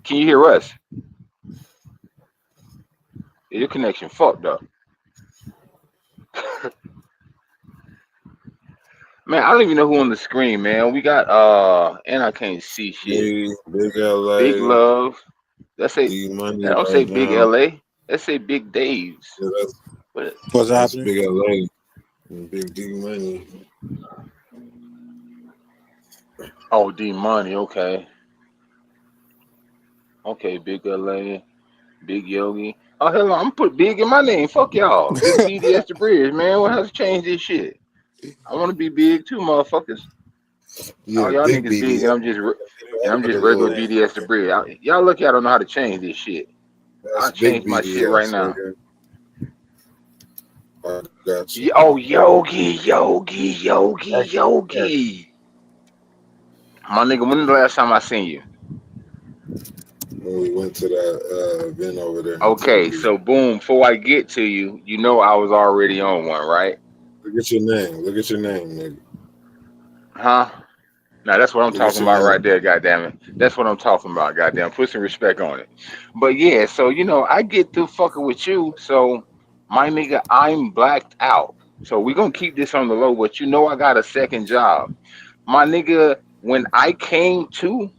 Can you hear us? Yeah, your connection fucked up. Man, I don't even know who on the screen, man. We got and I can't see shit. Me, Big Big LA, Love. Let's say D that Money don't say right Big now. LA. Let's say Big Dave's. Yeah, But What's that's happening? Big LA and Big D Money. oh, D Money. Okay, okay. Big LA. Big Yogi. Oh hell, no, I'm gonna put Big in my name. Fuck y'all. Big BDS the Bridge, man. What has to change this shit? I want to be big too, motherfuckers. Oh, Yeah, y'all Big niggas BD. big, and I'm just That's regular BDS the Bridge. Y'all lucky I don't know how to change this shit. I'll Big change my shit right BDS, now. nigga. I got you. Oh, Yogi. My nigga, when the last time I seen you? When we went to that event over there in Okay, Tempe. so boom, before I get to you, you know I was already on one, right? Look at your name. Look at your name, nigga. Huh? Now that's what I'm Look at talking your about name. right there, goddamn it. That's what I'm talking about, goddamn. Put some respect on it. But yeah, so I get through fucking with you, so my nigga, I'm blacked out. So we gonna keep this on the low, but I got a second job. My nigga, when I came to,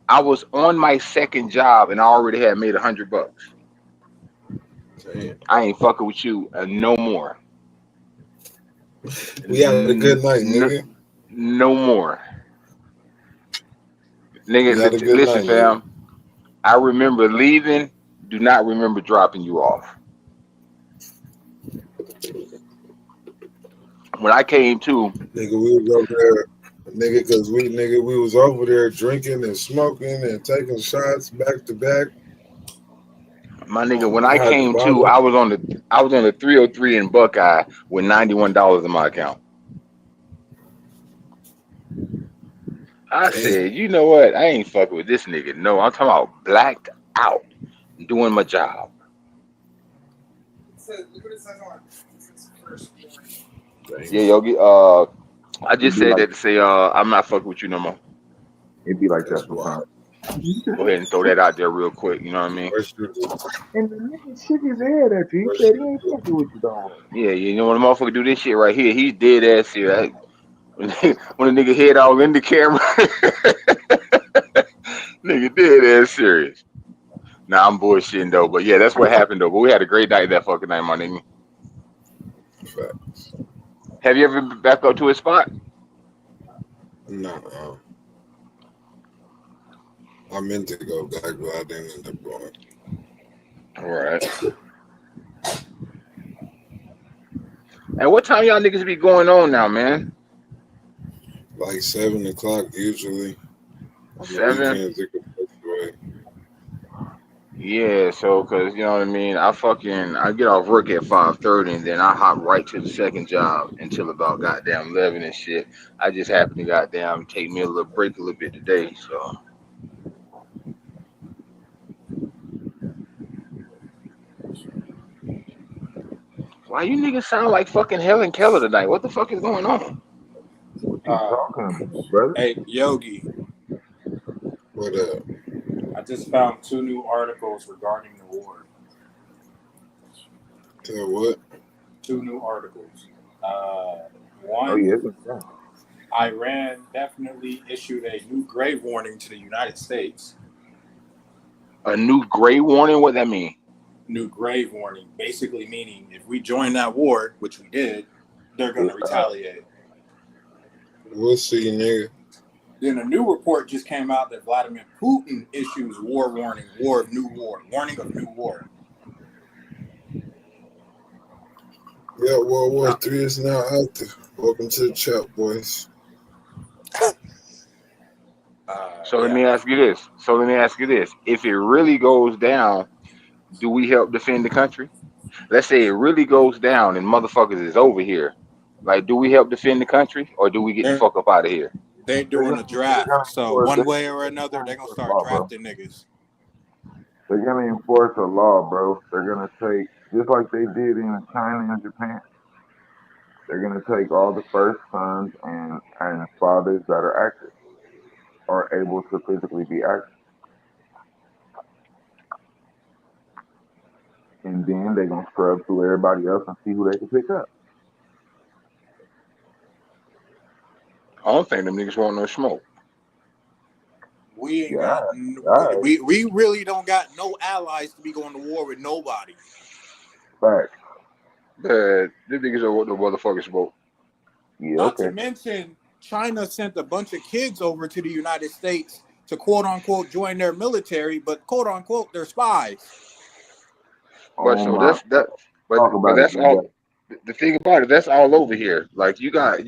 I was on my second job and I already had made $100. Damn. I ain't fucking with you no more. We had a good night, No, nigga. no more. Nigga, We had a good listen, night, nigga. fam. I remember leaving, do not remember dropping you off. When I came to, Nigga, we was over there, nigga, cause we was over there drinking and smoking and taking shots back to back. my nigga, when I I had the came to, bottle. I was on the 303 in Buckeye with $91 in my account. I Damn. said, you know what? I ain't fucking with this nigga. No, I'm talking about blacked out, doing my job. Yeah, Yogi. I It'd just be said like that to say, I'm not fucking with you no more. it'd be like that That's wild. sometimes. Go ahead and throw that out there real quick. You know what I mean? First you do. And the nigga shook his head at you. He First said he you ain't do. fucking with you though. Yeah, when the motherfucker do this shit right here, he's dead ass serious. When the nigga head all in the camera, nigga dead ass serious. Nah, I'm bullshitting though, but yeah, that's what happened though. But we had a great night that fucking night, my nigga. Facts. Have you ever been back up to his spot? No, I meant to go back, but I didn't end up going. All right. And what time y'all niggas be going on now, man? Like 7 o'clock usually. On the 7? weekends, it could fluctuate. Yeah, so cause you know what I mean. I get off work at 5:30, and then I hop right to the second job until about goddamn 11 and shit. I just happened to goddamn take me a little break a little bit today. So why you niggas sound like fucking Helen Keller tonight? What the fuck is going on? What you talking about, brother? Hey, Yogi, What up? I just found 2 new articles regarding the war. Tell what? 2 new articles. Oh One, yeah, it's insane. Iran definitely issued a new grave warning to the United States. A new gray warning? What that mean? New grave warning, basically meaning if we join that war, which we did, they're going to retaliate. We'll see, nigga. Then a new report just came out that Vladimir Putin issues war warning, warning of new war. Yeah, World War III is now out there. Welcome to the chat, boys. So let me ask you this. If it really goes down, do we help defend the country? Let's say it really goes down and motherfuckers is over here. Like, do we help defend the country or do we get the They're fuck up out of here? they're doing a draft, so one way or another, they're gonna start law, bro. drafting niggas. They're gonna enforce a law, bro. They're gonna take just like they did in China and Japan. They're gonna take all the first sons and fathers that are active or able to physically be active, and then they're gonna scrub through everybody else and see who they can pick up. I don't think them niggas want no smoke. We ain't Yeah, got yeah. we really don't got no allies to be going to war with nobody. Facts. These niggas are what the motherfuckers smoke. Yeah, Not okay. to mention, China sent a bunch of kids over to the United States to quote unquote join their military, but quote unquote they're spies. But Oh so my. Talk but about it, that's all. DJ. The thing about it, that's all over here. Like you got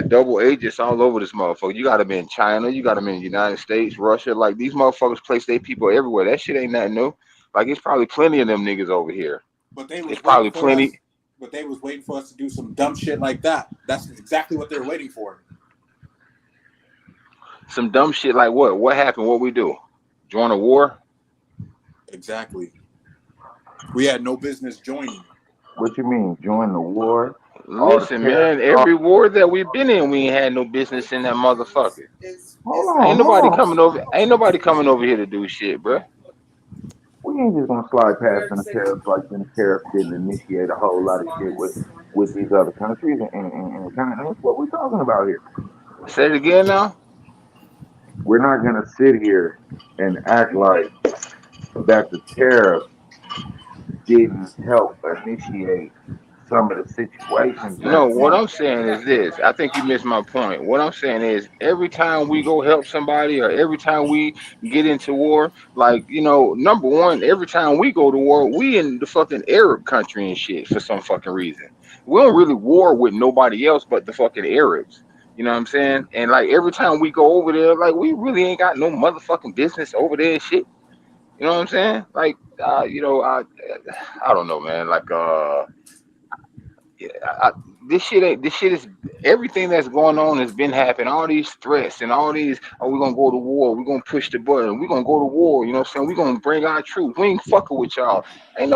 double agents all over this motherfucker. You got them in China, you got them in the United States, Russia. Like these motherfuckers place their people everywhere. That shit ain't nothing new. Like it's probably plenty of them niggas over here. But they was It's waiting probably for us. plenty. But they was waiting for us to do some dumb shit like that. That's exactly what they were waiting for. Some dumb shit like what? What happened? What we do? Join a war? Exactly. We had no business joining. What you mean? Join the war? All the Listen, terrorists. man. Every war that we've been in, we ain't had no business in that motherfucker. Hold on. Ain't nobody coming over here to do shit, bro. We ain't just gonna slide past them tariffs like them tariffs didn't initiate a whole lot of shit with these other countries and continents. What we talking about here? Say it again now. We're not gonna sit here and act like that the tariffs didn't help initiate some of the situations No, that's what going. I'm saying is this. I think you missed my point. What I'm saying is every time we go help somebody or every time we get into war, like, number one, every time we go to war, we in the fucking Arab country and shit for some fucking reason. We don't really war with nobody else but the fucking Arabs. You know what I'm saying? And like every time we go over there, like we really ain't got no motherfucking business over there and shit. You know what I'm saying? Like, I don't know, man. Like, yeah, this shit ain't. This shit is everything that's going on has been happening. All these threats and all these. Oh, we're gonna go to war. We're gonna push the button. We're gonna go to war. You know what I'm saying? We're gonna bring our troops. We ain't fucking with y'all. Ain't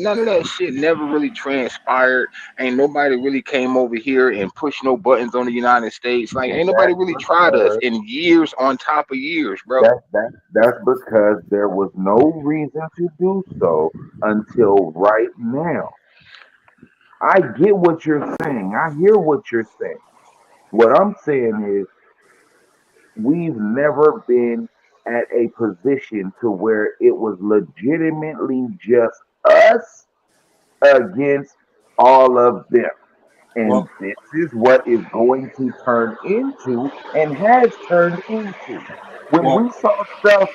none of that shit never really transpired. Ain't nobody really came over here and pushed no buttons on the United States. Like ain't nobody That's really tried us because in years on top of years, bro. that's because there was no reason to do so until right now. I get what you're saying. I hear what you're saying. What I'm saying is we've never been at a position to where it was legitimately just us against all of them. And Well, this is what is going to turn into and has turned into. When well, we saw stuff,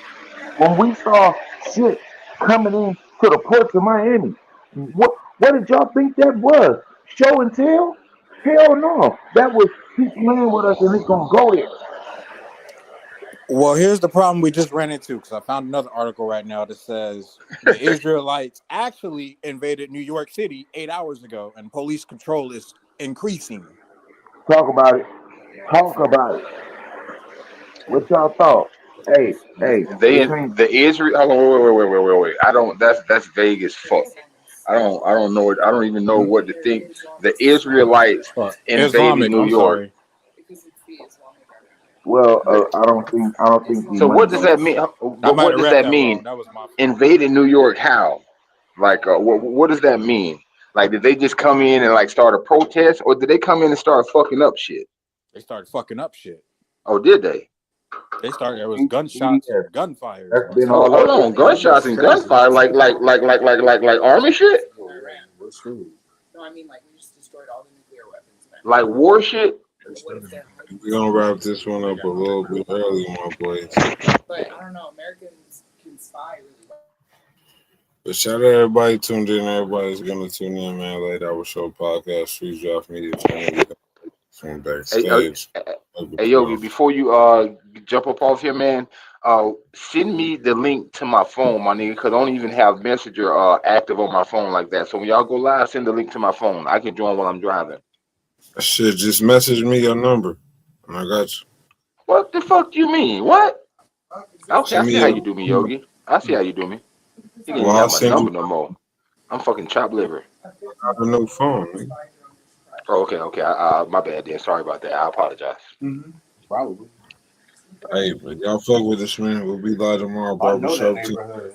when we saw shit coming in to the ports of Miami, what did y'all think that was? Show and tell? Hell no. That was keep playing with us and it's gonna go there. well. Here's the problem we just ran into because I found another article right now that says the Israelites actually invaded New York City 8 hours ago, and police control is increasing. Talk about it. Talk about it. What y'all thought? Hey, this ain't The Israel. Hold on, wait. I don't. That's vague as fuck. I don't know. I don't even know what to think. The Israelites invaded Islamic. New I'm York. sorry. well, The- I don't think he So what meant does that. that mean? I But might what have does read that that wrong. mean? That was my fault. Invaded New York? How? Like, what does that mean? Like, did they just come in and like start a protest, or did they come in and start fucking up shit? They started fucking up shit. Oh, did they? They started. There was gunshots Yes, and gunfires that's and been Oh, stuff. all hold over on, the news. gunshots and gunfire, like army shit, like war shit. We're gonna wrap this one up a little bit early, my boys. But shout out to everybody tuned in. Everybody's gonna tune in, man. Late Hour Show podcast, Street Draft Media channel. from Hey, backstage. hey Yogi, before you jump up off here, man, send me the link to my phone, my nigga, because I don't even have Messenger active on my phone like that. So when y'all go live, send the link to my phone. I can join while I'm driving. Shit, just message me your number, and I got you. What the fuck you mean? What? Okay, I Send see me how your. you do me, Yogi. I see how you do me. You didn't Well, even I'll have my send you number no more. I'm fucking chopped liver. a new phone, nigga. Oh, okay. My bad, then. Sorry about that. I apologize. Probably. Hey, but y'all fuck with us, man. We'll be live tomorrow. I know that Barbershop too. neighborhood.